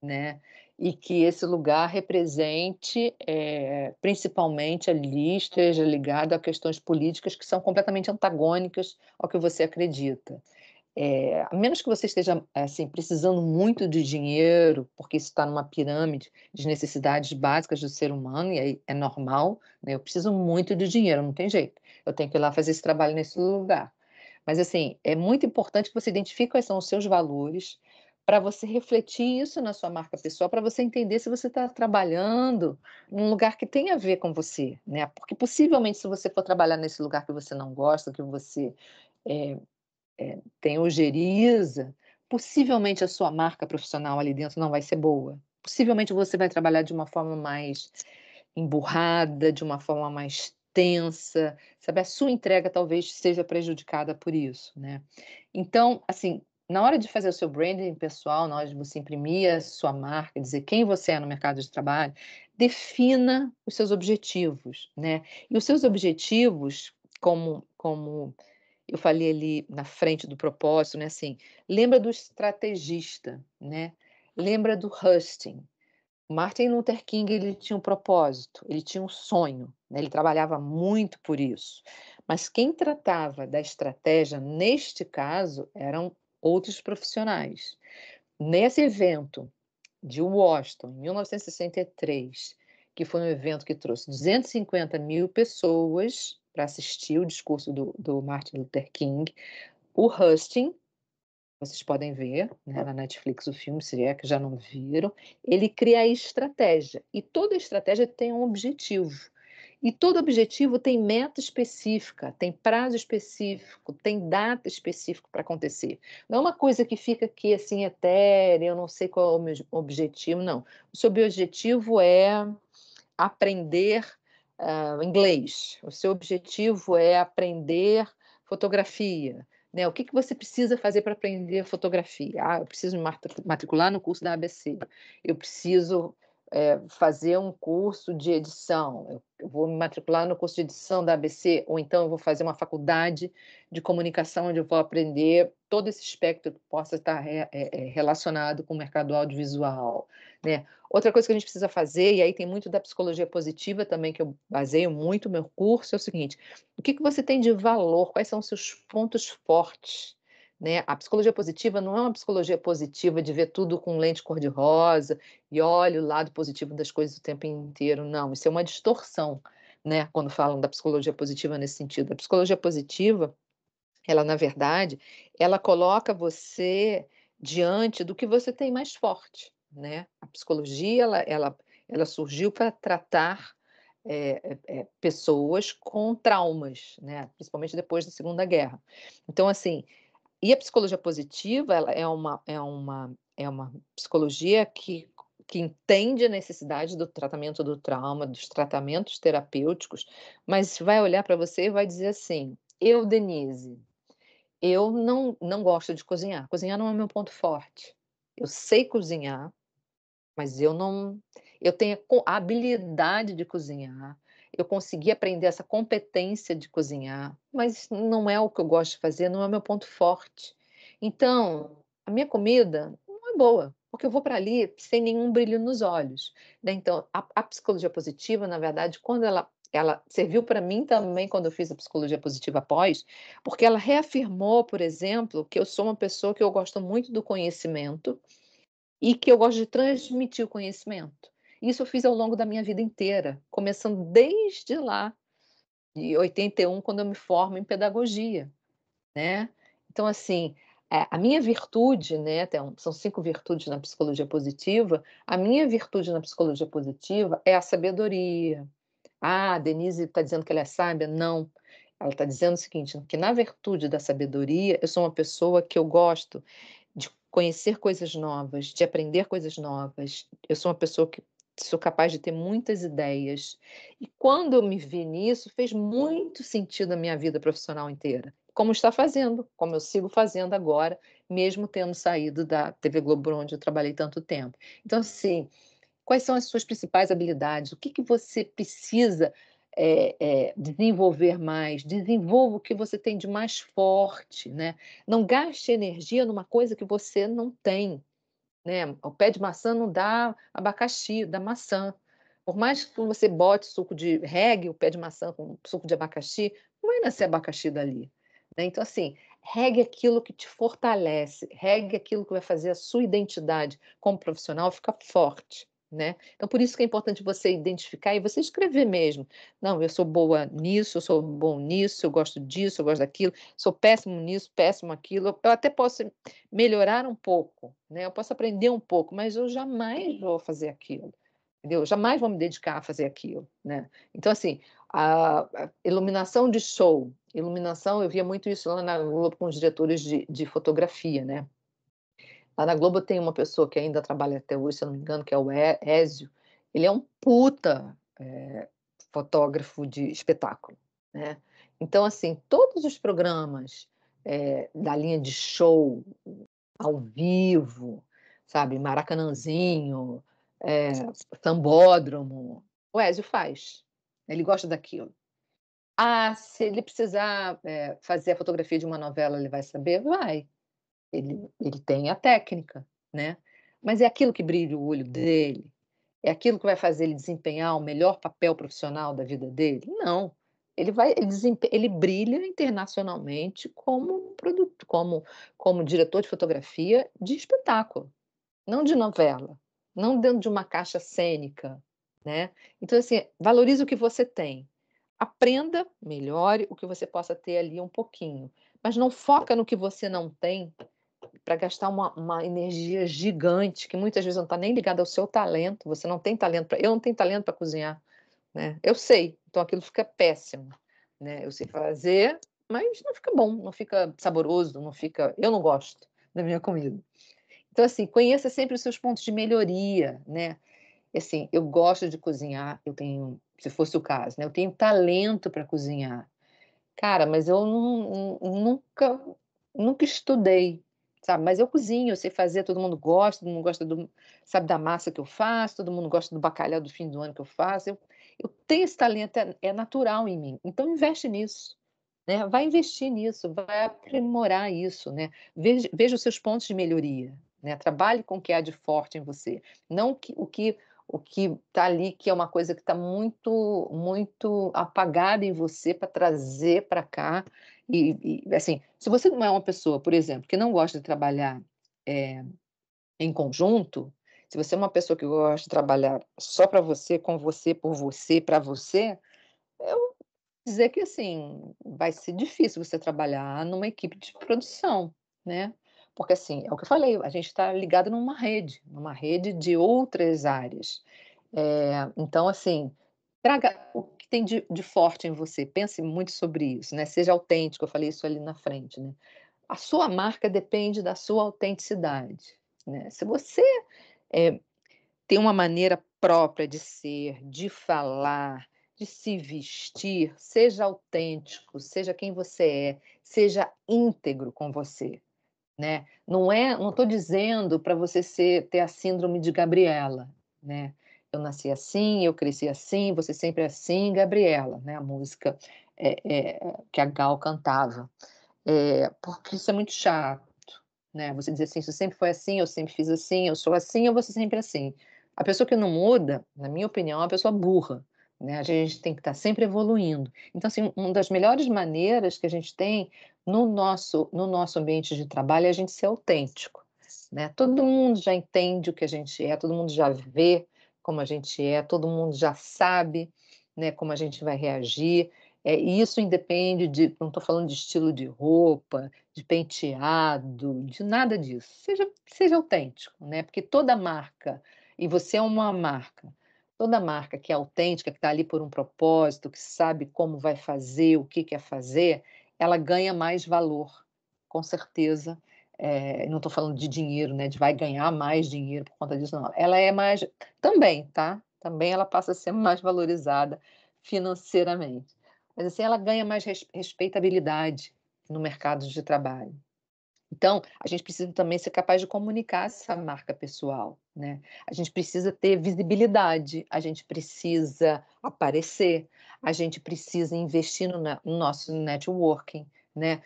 Né, e que esse lugar represente, principalmente ali esteja ligado a questões políticas que são completamente antagônicas ao que você acredita. A menos que você esteja, assim, precisando muito de dinheiro, porque isso está numa pirâmide de necessidades básicas do ser humano, e aí é normal, né, eu preciso muito de dinheiro, não tem jeito, eu tenho que ir lá fazer esse trabalho nesse lugar. Mas, assim, é muito importante que você identifique quais são os seus valores, para você refletir isso na sua marca pessoal, para você entender se você está trabalhando num lugar que tem a ver com você, né, porque possivelmente se você for trabalhar nesse lugar que você não gosta, que você, eh tem ojeriza, possivelmente a sua marca profissional ali dentro não vai ser boa. Possivelmente você vai trabalhar de uma forma mais emburrada, de uma forma mais tensa, sabe, a sua entrega talvez seja prejudicada por isso, né. Então, assim, na hora de fazer o seu branding pessoal, na hora de você imprimir a sua marca, dizer quem você é no mercado de trabalho, defina os seus objetivos, né. E os seus objetivos, como eu falei ali na frente do propósito, né, assim, lembra do estrategista, né, lembra do Husting. Martin Luther King, ele tinha um propósito, ele tinha um sonho, né, ele trabalhava muito por isso. Mas quem tratava da estratégia, neste caso, eram outros profissionais. Nesse evento de Washington, em 1963, que foi um evento que trouxe 250.000 pessoas para assistir o discurso do Martin Luther King, o Husting, vocês podem ver, né, na Netflix o filme, se é que já não viram, ele cria a estratégia, e toda estratégia tem um objetivo. E todo objetivo tem meta específica, tem prazo específico, tem data específica para acontecer. Não é uma coisa que fica aqui assim etérea, eu não sei qual é o meu objetivo, não. O seu objetivo é aprender, inglês, o seu objetivo é aprender fotografia, né, o que que você precisa fazer para aprender fotografia? "Ah, eu preciso me matricular no curso da ABC, eu preciso, fazer um curso de edição, eu vou me matricular no curso de edição da ABC, ou então eu vou fazer uma faculdade de comunicação onde eu vou aprender todo esse espectro que possa estar relacionado com o mercado audiovisual", né. Outra coisa que a gente precisa fazer, e aí tem muito da psicologia positiva também, que eu baseio muito o meu curso, é o seguinte: o que que você tem de valor? Quais são os seus pontos fortes? Né? A psicologia positiva não é uma psicologia positiva de ver tudo com lente cor-de-rosa e olha o lado positivo das coisas o tempo inteiro. Não, isso é uma distorção, né? Quando falam da psicologia positiva nesse sentido. A psicologia positiva, ela, na verdade, ela coloca você diante do que você tem mais forte, né. A psicologia, ela surgiu para tratar, pessoas com traumas, né, principalmente depois da Segunda Guerra. Então, assim, e a psicologia positiva, ela é uma psicologia que entende a necessidade do tratamento do trauma, dos tratamentos terapêuticos, mas vai olhar para você e vai dizer assim: "Eu, Denise, eu não gosto de cozinhar. Cozinhar não é meu ponto forte. Eu sei cozinhar, mas eu tenho a habilidade de cozinhar, eu consegui aprender essa competência de cozinhar, mas não é o que eu gosto de fazer, não é o meu ponto forte. Então, a minha comida não é boa, porque eu vou para ali sem nenhum brilho nos olhos", né. Então, a psicologia positiva, na verdade, quando ela serviu para mim também quando eu fiz a psicologia positiva após, porque ela reafirmou, por exemplo, que eu sou uma pessoa que eu gosto muito do conhecimento, e que eu gosto de transmitir o conhecimento. Isso eu fiz ao longo da minha vida inteira, começando desde lá, de 81, quando eu me formo em pedagogia, né. Então, assim, a minha virtude, né, são 5 virtudes na psicologia positiva, a minha virtude na psicologia positiva é a sabedoria. "Ah, a Denise está dizendo que ela é sábia", não. Ela está dizendo o seguinte, que na virtude da sabedoria, eu sou uma pessoa que eu gosto de conhecer coisas novas, de aprender coisas novas. Eu sou uma pessoa que sou capaz de ter muitas ideias. E quando eu me vi nisso, fez muito sentido a minha vida profissional inteira. Como está fazendo, como eu sigo fazendo agora, mesmo tendo saído da TV Globo, onde eu trabalhei tanto tempo. Então, assim, quais são as suas principais habilidades? O que que você precisa, desenvolver mais? Desenvolva o que você tem de mais forte, né. Não gaste energia numa coisa que você não tem, né. O pé de maçã não dá abacaxi, dá maçã. Por mais que você bote suco de regue o pé de maçã com suco de abacaxi, não vai nascer abacaxi dali, né. Então, assim, regue aquilo que te fortalece, regue aquilo que vai fazer a sua identidade como profissional ficar forte, né. Então por isso que é importante você identificar e você escrever mesmo: "Não, eu sou boa nisso, eu sou bom nisso, eu gosto disso, eu gosto daquilo, sou péssimo nisso, péssimo aquilo". Eu até posso melhorar um pouco, né, eu posso aprender um pouco, mas eu jamais vou fazer aquilo, entendeu? Eu jamais vou me dedicar a fazer aquilo, né. Então, assim, a iluminação de show, iluminação eu via muito isso lá na Globo com os diretores de fotografia, né. Lá na Globo tem uma pessoa que ainda trabalha até hoje, se eu não me engano, que é o Ézio. Ele é um puta, fotógrafo de espetáculo, né. Então, assim, todos os programas, da linha de show, ao vivo, sabe, Maracanãzinho, Sambódromo, o Ézio faz. Ele gosta daquilo. Ah, se ele precisar, fazer a fotografia de uma novela, ele vai saber? Vai. Ele tem a técnica, né. Mas é aquilo que brilha o olho dele? É aquilo que vai fazer ele desempenhar o melhor papel profissional da vida dele? Não. Ele brilha internacionalmente como produto como diretor de fotografia de espetáculo, não de novela, não dentro de uma caixa cênica, né. Então, assim, valorize o que você tem. Aprenda, melhore o que você possa ter ali um pouquinho, mas não foca no que você não tem para gastar uma energia gigante, que muitas vezes não está nem ligada ao seu talento, você não tem talento pra eu não tenho talento para cozinhar, né, eu sei, então aquilo fica péssimo, né, eu sei fazer, mas não fica bom, não fica saboroso, não fica eu não gosto da minha comida. Então, assim, conheça sempre os seus pontos de melhoria, né, e assim, eu gosto de cozinhar, eu tenho se fosse o caso, né, eu tenho talento para cozinhar. Cara, mas eu nunca estudei, sabe, mas eu cozinho, eu sei fazer, todo mundo gosta do sabe, da massa que eu faço, todo mundo gosta do bacalhau do fim do ano que eu faço, eu tenho esse talento, é natural em mim, então investe nisso, né, vai investir nisso, vai aprimorar isso, né, veja os seus pontos de melhoria, né, trabalhe com o que há de forte em você, não o que está ali, que é uma coisa que está muito apagada em você para trazer para cá, assim, se você não é uma pessoa, por exemplo, que não gosta de trabalhar, eh, em conjunto, se você é uma pessoa que gosta de trabalhar só para você, com você, por você, para você, eu dizer que, assim, vai ser difícil você trabalhar numa equipe de produção, né, porque, assim, é o que eu falei, a gente está ligado numa rede de outras áreas. Então, assim, traga o que tem de forte em você, pense muito sobre isso, né, seja autêntico, eu falei isso ali na frente, né. A sua marca depende da sua autenticidade, né. Se você, eh, tem uma maneira própria de ser, de falar, de se vestir, seja autêntico, seja quem você é, seja íntegro com você, né. Não estou dizendo para você ter a síndrome de Gabriela, né. Eu nasci assim, eu cresci assim, você sempre é assim, Gabriela, né, a música, que a Gal cantava. Porque isso é muito chato, né, você dizer assim: "Isso sempre foi assim, eu sempre fiz assim, eu sou assim, eu vou ser sempre assim". A pessoa que não muda, na minha opinião, é uma pessoa burra, né, a gente tem que estar sempre evoluindo. Então, assim, uma das melhores maneiras que a gente tem no nosso ambiente de trabalho é a gente ser autêntico, né. Todo mundo já entende o que a gente é, todo mundo já vê como a gente é, todo mundo já sabe, né, como a gente vai reagir. E isso independe de não estou falando de estilo de roupa, de penteado, de nada disso. Seja autêntico, né, porque toda marca e você é uma marca, toda marca que é autêntica, que está ali por um propósito, que sabe como vai fazer, o que quer fazer, ela ganha mais valor, com certeza. Não estou falando de dinheiro, né, de vai ganhar mais dinheiro por conta disso, não. Ela é mais também, tá, também ela passa a ser mais valorizada financeiramente. Mas assim, ela ganha mais respeitabilidade no mercado de trabalho. Então, a gente precisa também ser capaz de comunicar essa marca pessoal, né. A gente precisa ter visibilidade, a gente precisa aparecer, a gente precisa investir no nosso networking, né.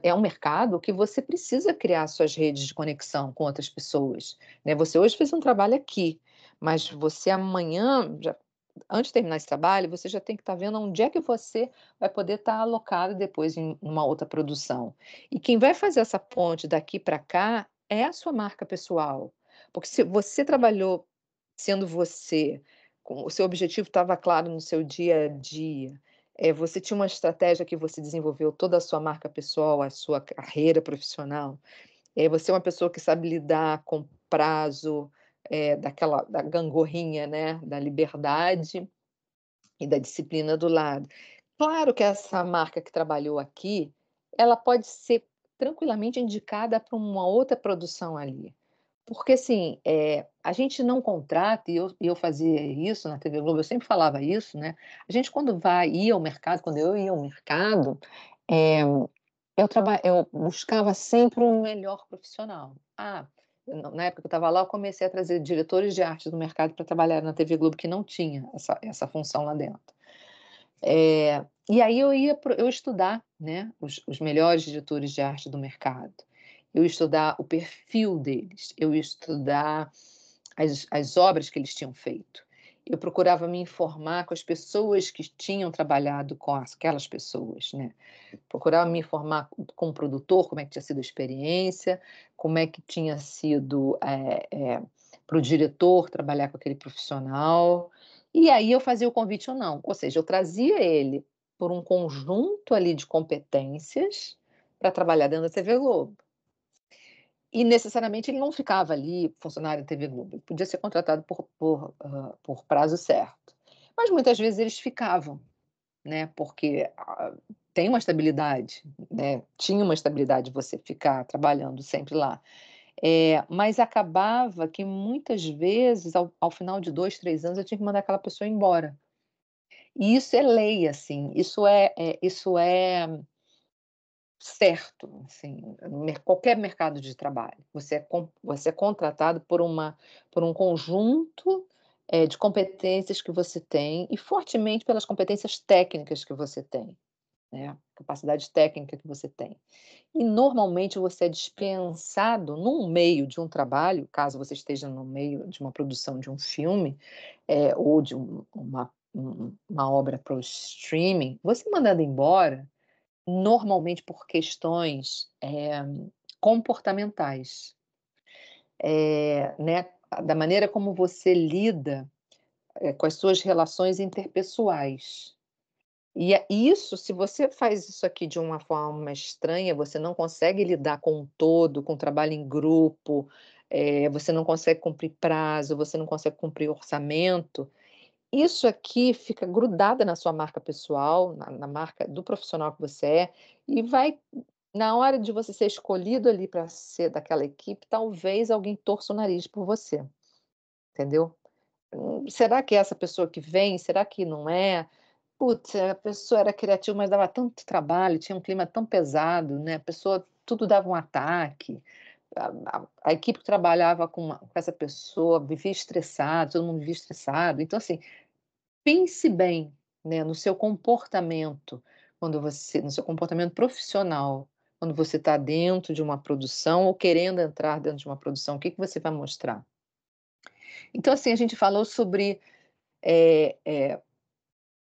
É um mercado que você precisa criar suas redes de conexão com outras pessoas, né. Você hoje fez um trabalho aqui, mas você amanhã já antes de terminar esse trabalho, você já tem que estar vendo onde é que você vai poder estar alocado depois em uma outra produção. E quem vai fazer essa ponte daqui para cá é a sua marca pessoal. Porque se você trabalhou sendo você, com o seu objetivo estava claro no seu dia a dia, você tinha uma estratégia que você desenvolveu toda a sua marca pessoal, a sua carreira profissional, você é uma pessoa que sabe lidar com prazo, da gangorrinha, né, da liberdade e da disciplina do lado. Claro que essa marca que trabalhou aqui, ela pode ser tranquilamente indicada para uma outra produção ali, Porque assim, a gente não contrata, e eu fazia isso na TV Globo, eu sempre falava isso, né, a gente quando ia ao mercado, quando eu ia ao mercado, eh, eu buscava sempre um melhor profissional. Na época que eu estava lá, eu comecei a trazer diretores de arte do mercado para trabalhar na TV Globo, que não tinha essa função lá dentro. E aí eu estudar, né, os melhores diretores de arte do mercado. Eu ia estudar o perfil deles, eu ia estudar as obras que eles tinham feito. Eu procurava me informar com as pessoas que tinham trabalhado com aquelas pessoas, né. Procurava me informar com o produtor, como é que tinha sido a experiência, como é que tinha sido, para o diretor trabalhar com aquele profissional, e aí eu fazia o convite ou não. Ou seja, eu trazia ele por um conjunto ali de competências para trabalhar dentro da TV Globo. E necessariamente ele não ficava ali funcionário da TV Globo, ele podia ser contratado por prazo certo. Mas muitas vezes eles ficavam, né, porque, tem uma estabilidade, né, tinha uma estabilidade você ficar trabalhando sempre lá. Mas acabava que muitas vezes ao final de 2, 3 anos eu tinha que mandar aquela pessoa embora. E isso é lei, assim, isso é certo, assim, qualquer mercado de trabalho. Você é contratado por um conjunto, de competências que você tem e fortemente pelas competências técnicas que você tem, né, capacidade técnica que você tem. E normalmente você é dispensado num meio de um trabalho, caso você esteja no meio de uma produção de um filme, ou de uma obra para o streaming, você é mandado embora, normalmente por questões, comportamentais, né, da maneira como você lida, com as suas relações interpessoais. Isso, se você faz isso aqui de uma forma estranha, você não consegue lidar com o todo, com o trabalho em grupo, você não consegue cumprir prazo, você não consegue cumprir orçamento, isso aqui fica grudada na sua marca pessoal, na marca do profissional que você é, e vai na hora de você ser escolhido ali para ser daquela equipe, talvez alguém torça o nariz por você, entendeu? Será que é essa pessoa que vem? Será que não é? Putz, a pessoa era criativa, mas dava tanto trabalho, tinha um clima tão pesado, né, a pessoa tudo dava um ataque, a equipe que trabalhava com essa pessoa vivia estressado, todo mundo vivia estressado, então assim, pense bem, né, no seu comportamento, no seu comportamento profissional, quando você está dentro de uma produção ou querendo entrar dentro de uma produção, o que que você vai mostrar? Então assim, a gente falou sobre, eh eh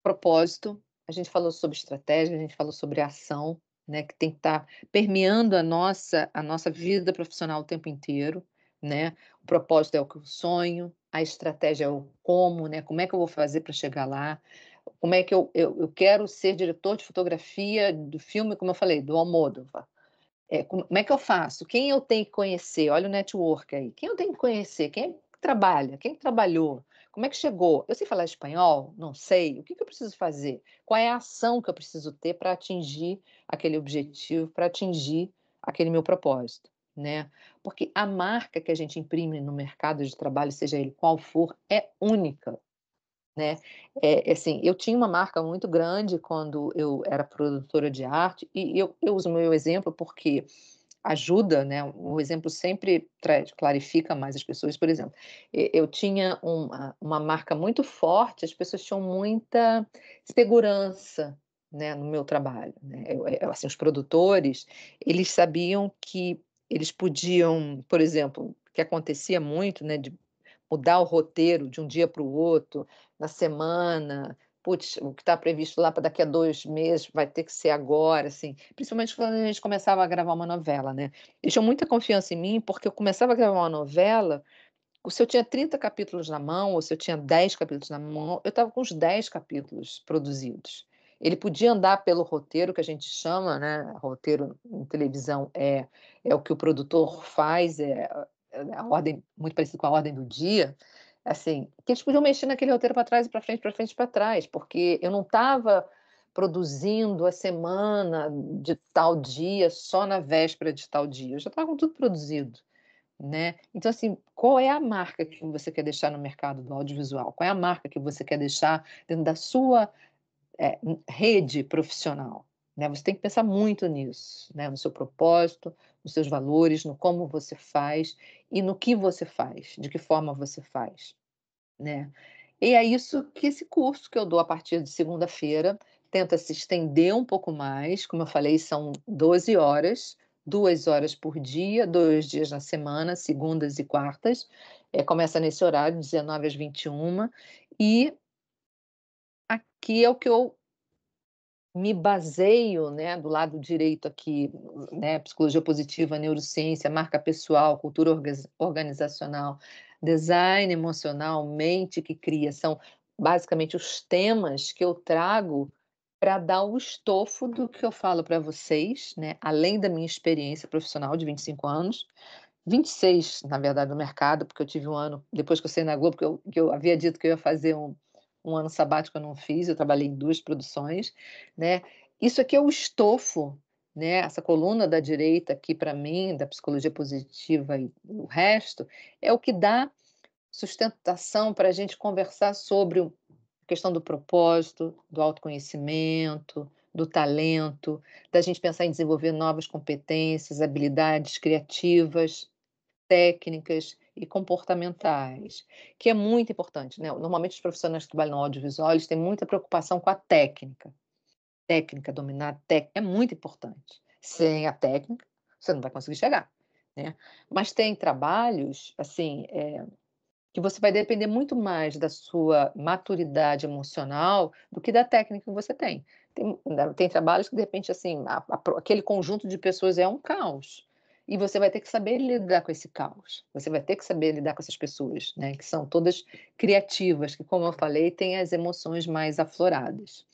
propósito, a gente falou sobre estratégia, a gente falou sobre ação, né, que tem que estar permeando a nossa vida profissional o tempo inteiro, né. O propósito é o que eu sonho, a estratégia é o como, né, como é que eu vou fazer para chegar lá, como é que eu quero ser diretor de fotografia do filme, como eu falei, do Almodóvar. Como é que eu faço? Quem eu tenho que conhecer? Olha o network aí. Quem eu tenho que conhecer? Quem é que trabalha? Quem que trabalhou? Como é que chegou? Eu sei falar espanhol? Não sei. O que que eu preciso fazer? Qual é a ação que eu preciso ter para atingir aquele objetivo, para atingir aquele meu propósito, né? Porque a marca que a gente imprime no mercado de trabalho, seja ele qual for, é única, né. Assim, eu tinha uma marca muito grande quando eu era produtora de arte, e eu uso o meu exemplo porque ajuda, né, o exemplo sempre clarifica mais as pessoas. Por exemplo, eu tinha uma marca muito forte, as pessoas tinham muita segurança, né, no meu trabalho, né. Assim, os produtores, eles sabiam que eles podiam, por exemplo, que acontecia muito, né, de mudar o roteiro de um dia para o outro, na semana, putz, o que está previsto lá para daqui a 2 meses vai ter que ser agora, assim, principalmente quando a gente começava a gravar uma novela, né. Eles tinham muita confiança em mim, porque eu começava a gravar uma novela, se eu tinha 30 capítulos na mão, ou se eu tinha 10 capítulos na mão, eu estava com os 10 capítulos produzidos. Ele podia andar pelo roteiro, que a gente chama, né, roteiro em televisão é o que o produtor faz, é a ordem muito parecido com a ordem do dia, assim, que eles podiam mexer naquele roteiro para trás e para frente, para frente e para trás, porque eu não estava produzindo a semana de tal dia, só na véspera de tal dia, eu já estava com tudo produzido. né. Então, assim, qual é a marca que você quer deixar no mercado do audiovisual? Qual é a marca que você quer deixar dentro da sua, rede profissional, né. Você tem que pensar muito nisso, né, no seu propósito, nos seus valores, no como você faz e no que você faz, de que forma você faz, né. E é isso que esse curso que eu dou a partir de segunda-feira tenta se estender um pouco mais, como eu falei, são 12 horas, 2 horas por dia, 2 dias na semana, segundas e quartas, começa nesse horário, 19 às 21h, e aqui é o que eu me baseio, né, do lado direito aqui, né, psicologia positiva, neurociência, marca pessoal, cultura organizacional, design emocional, mente que cria, são basicamente os temas que eu trago para dar o estofo do que eu falo para vocês, né, além da minha experiência profissional de 25 anos, 26 na verdade no mercado, porque eu tive um ano depois que eu saí na Globo, que eu havia dito que eu ia fazer um ano sabático, eu não fiz, eu trabalhei em 2 produções, né. Isso aqui é o estofo, né, essa coluna da direita aqui para mim, da psicologia positiva e o resto, é o que dá sustentação para a gente conversar sobre a questão do propósito, do autoconhecimento, do talento, da gente pensar em desenvolver novas competências, habilidades criativas, técnicas e comportamentais, que é muito importante, né. Normalmente os profissionais que trabalham no audiovisual, eles têm muita preocupação com a técnica, dominar a técnica é muito importante. Sem a técnica, você não vai conseguir chegar, né. Mas tem trabalhos, assim, que você vai depender muito mais da sua maturidade emocional do que da técnica que você tem. Tem trabalhos que de repente, assim, aquele conjunto de pessoas é um caos, e você vai ter que saber lidar com esse caos, você vai ter que saber lidar com essas pessoas, né, que são todas criativas, que como eu falei, têm as emoções mais afloradas.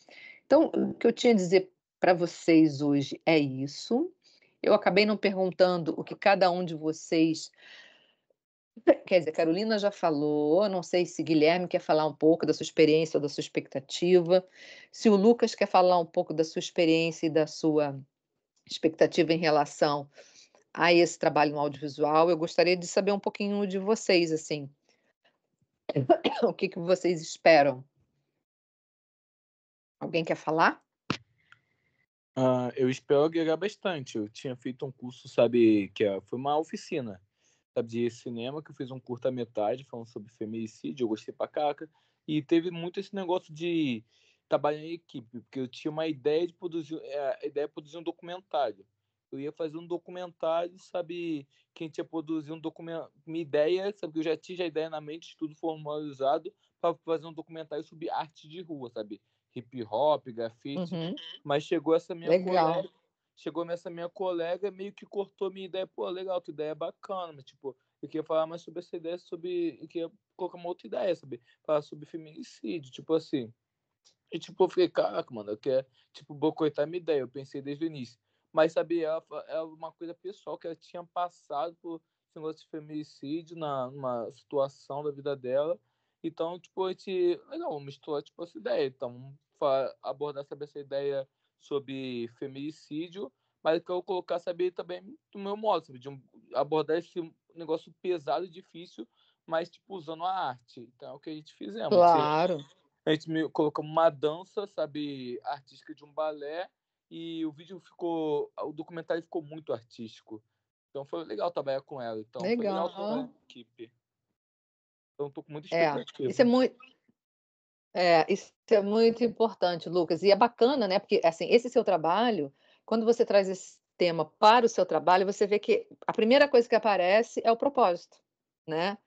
Então, o que eu tinha a dizer para vocês hoje é isso. Eu acabei não perguntando o que cada um de vocês. Quer dizer, Carolina já falou, não sei se Guilherme quer falar um pouco da sua experiência ou da sua expectativa, se o Lucas quer falar um pouco da sua experiência e da sua expectativa em relação a esse trabalho no audiovisual, eu gostaria de saber um pouquinho de vocês, assim, o que que vocês esperam? Alguém quer falar? Eu espero agregar bastante. Eu tinha feito um curso, sabe, foi uma oficina, sabe, de cinema, que eu fiz um curta-metragem falando sobre feminicídio, eu gostei pra caraca. E teve muito esse negócio de trabalhar em equipe, porque eu tinha uma ideia de produzir, a ideia é produzir um documentário. Eu ia fazer um documentário, sabe, quem tinha produzido um documento, minha ideia, sabe, que eu já tinha a ideia na mente, tudo formalizado, para fazer um documentário sobre arte de rua, sabe, hip hop, grafite. Uhum, Mas legal, chegou essa minha colega, meio que cortou minha ideia. "Pô, legal, tua ideia é bacana", mas, tipo, eu queria falar mais sobre essa ideia, eu queria colocar uma outra ideia, sabe, falar sobre feminicídio, tipo assim. E, tipo, eu fiquei: "Caraca, mano, eu quero, tipo, boicotar minha ideia", eu pensei desde o início. Mas, sabe, é uma coisa pessoal que ela tinha passado por esse negócio de feminicídio numa situação da vida dela. Então, tipo, a gente: "Legal, vamos misturar, tipo, essa ideia". Então, abordar, sabe, essa ideia sobre feminicídio, mas que eu colocar, saber também do meu modo, sabe, abordar esse negócio pesado e difícil, mas, tipo, usando a arte. Então é o que a gente fizemos, claro, a gente meio colocamos uma dança, sabe, artística de um balé, e o documentário ficou muito artístico. Então foi legal trabalhar com ela, então foi legal trabalhar legal. em equipe. Então tô com muita Isso é expectativa. muito isso é muito importante, Lucas. E é bacana, né, porque, assim, esse seu trabalho, quando você traz esse tema para o seu trabalho, você vê que a primeira coisa que aparece é o propósito, né.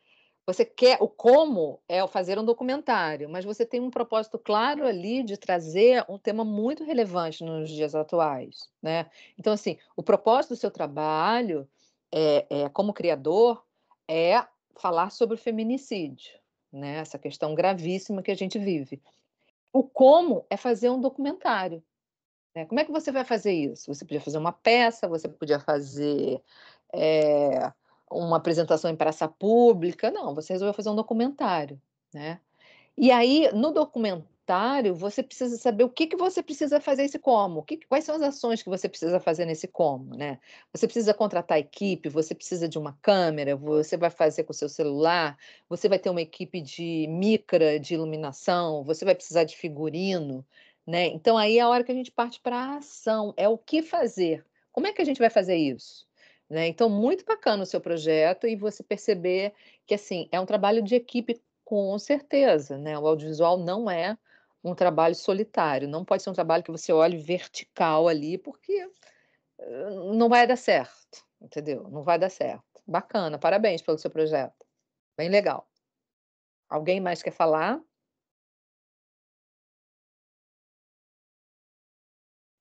Você quer o como é o fazer um documentário, mas você tem um propósito claro ali de trazer um tema muito relevante nos dias atuais, né. Então, assim, o propósito do seu trabalho, como criador, é falar sobre o feminicídio, né, essa questão gravíssima que a gente vive. O como é fazer um documentário, né. Como é que você vai fazer isso? Você podia fazer uma peça, você podia fazer, eh, uma apresentação em praça pública, não, você resolveu fazer um documentário, né. E aí, no documentário solitário, você precisa saber o que que você precisa fazer esse como, quais são as ações que você precisa fazer nesse como, né. Você precisa contratar equipe, você precisa de uma câmera, você vai fazer com o seu celular, você vai ter uma equipe de micra, de iluminação, você vai precisar de figurino, né. Então aí é a hora que a gente parte para a ação, é o que fazer. Como é que a gente vai fazer isso? Né, então muito bacana o seu projeto e você perceber que, assim, é um trabalho de equipe com certeza, né, o audiovisual não é um trabalho solitário, não pode ser um trabalho que você olhe vertical ali, porque, não vai dar certo, entendeu? Não vai dar certo. Bacana, parabéns pelo seu projeto, bem legal. Alguém mais quer falar?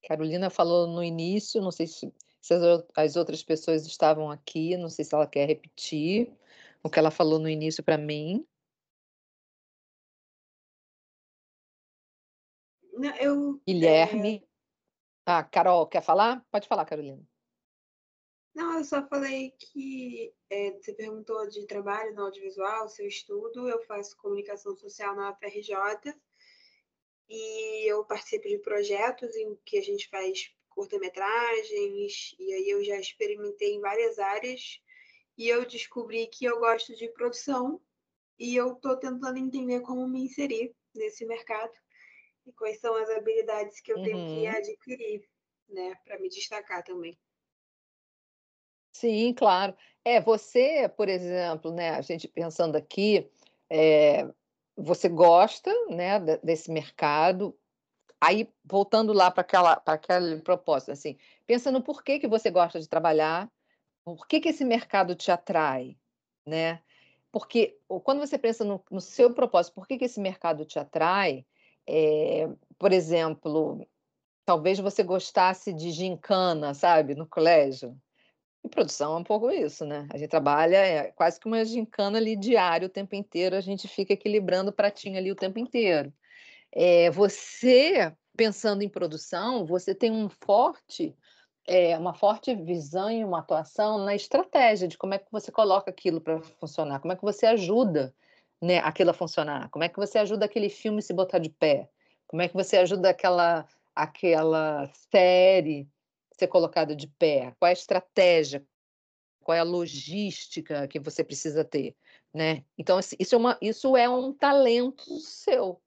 Carolina falou no início, não sei se as outras pessoas estavam aqui, não sei se ela quer repetir o que ela falou no início para mim. Não, Guilherme. Ah, Carol, quer falar? Pode falar, Carolina. não, eu só falei que você perguntou de trabalho no audiovisual, seu estudo. Eu faço comunicação social na UFRJ e eu participo de projetos em que a gente faz curta-metragens, e aí eu já experimentei em várias áreas e eu descobri que eu gosto de produção e eu estou tentando entender como me inserir nesse mercado e quais são as habilidades que eu tenho que Uhum. adquirir, né, para me destacar também. Sim, claro. É, você, por exemplo, né, a gente pensando aqui, eh, você gosta, né, desse mercado, aí voltando lá para aquele propósito, assim, pensa no porquê que você gosta de trabalhar, por que que esse mercado te atrai, né? Porque quando você pensa no seu propósito, por que que esse mercado te atrai, por exemplo, talvez você gostasse de gincana, sabe, no colégio. E produção é um pouco isso, né, a gente trabalha, é quase que uma gincana ali diária, o tempo inteiro, a gente fica equilibrando o pratinho ali o tempo inteiro. Você, pensando em produção, você tem uma forte visão e uma atuação na estratégia de como é que você coloca aquilo para funcionar, como é que você ajuda, né, aquilo a funcionar, como é que você ajuda aquele filme se botar de pé, como é que você ajuda aquela série ser colocada de pé, qual é a estratégia, qual é a logística que você precisa ter, né. Então, assim, isso é um talento seu,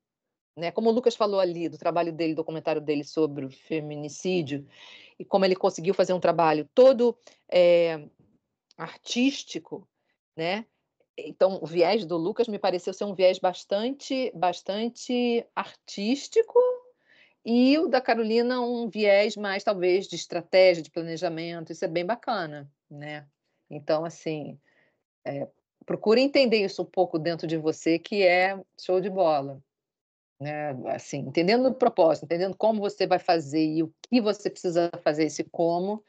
né, como o Lucas falou ali do trabalho dele, documentário dele sobre o feminicídio, e como ele conseguiu fazer um trabalho todo, artístico, né, então o viés do Lucas me pareceu ser um viés bastante artístico, e o da Carolina um viés mais talvez de estratégia, de planejamento, isso é bem bacana, né. Então assim, procure entender isso um pouco dentro de você que é show de bola. Né, assim, entendendo o propósito, entendendo como você vai fazer e o que você precisa fazer esse como,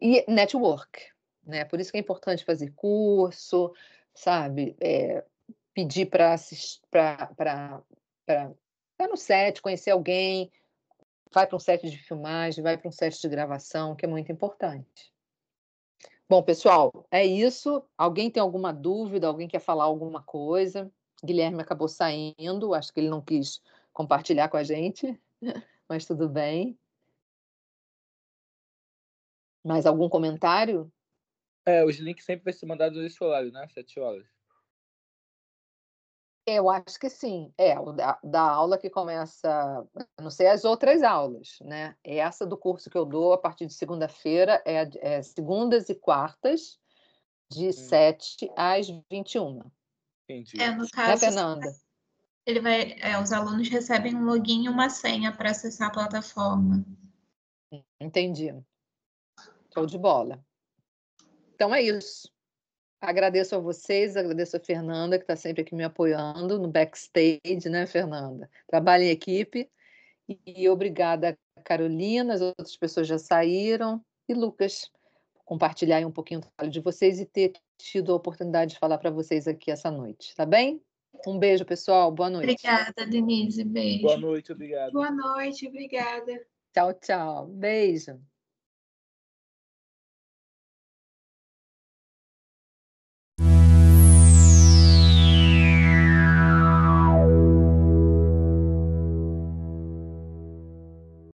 e network, né, por isso que é importante fazer curso, sabe, pedir para assistir para estar no set, conhecer alguém, vai para um set de filmagem, vai para um set de gravação, que é muito importante. Bom, pessoal, é isso. Alguém tem alguma dúvida? Alguém quer falar alguma coisa? Guilherme acabou saindo, acho que ele não quis compartilhar com a gente, mas tudo bem. Mais algum comentário? Os links sempre vai ser mandados nesse horário, né? 7 horas. Eu acho que sim. O da aula que começa, eu não sei as outras aulas, né? Essa do curso que eu dou a partir de segunda-feira é segundas e quartas, de Hum, 7 às 21h. entendi. No Né, caso, Fernanda? os alunos recebem um login e uma senha para acessar a plataforma. Entendi. Show de bola. Então é isso. Agradeço a vocês, agradeço a Fernanda, que está sempre aqui me apoiando no backstage, né, Fernanda? Trabalho em equipe. E obrigada, Carolina, as outras pessoas já saíram. E Lucas, por compartilhar aí um pouquinho do trabalho de vocês e ter tido a oportunidade de falar para vocês aqui essa noite, tá bem? Um beijo, pessoal. Boa noite. Obrigada, Denise. Boa Beijo. noite, obrigado. Boa noite, obrigada. Tchau, tchau. Beijo.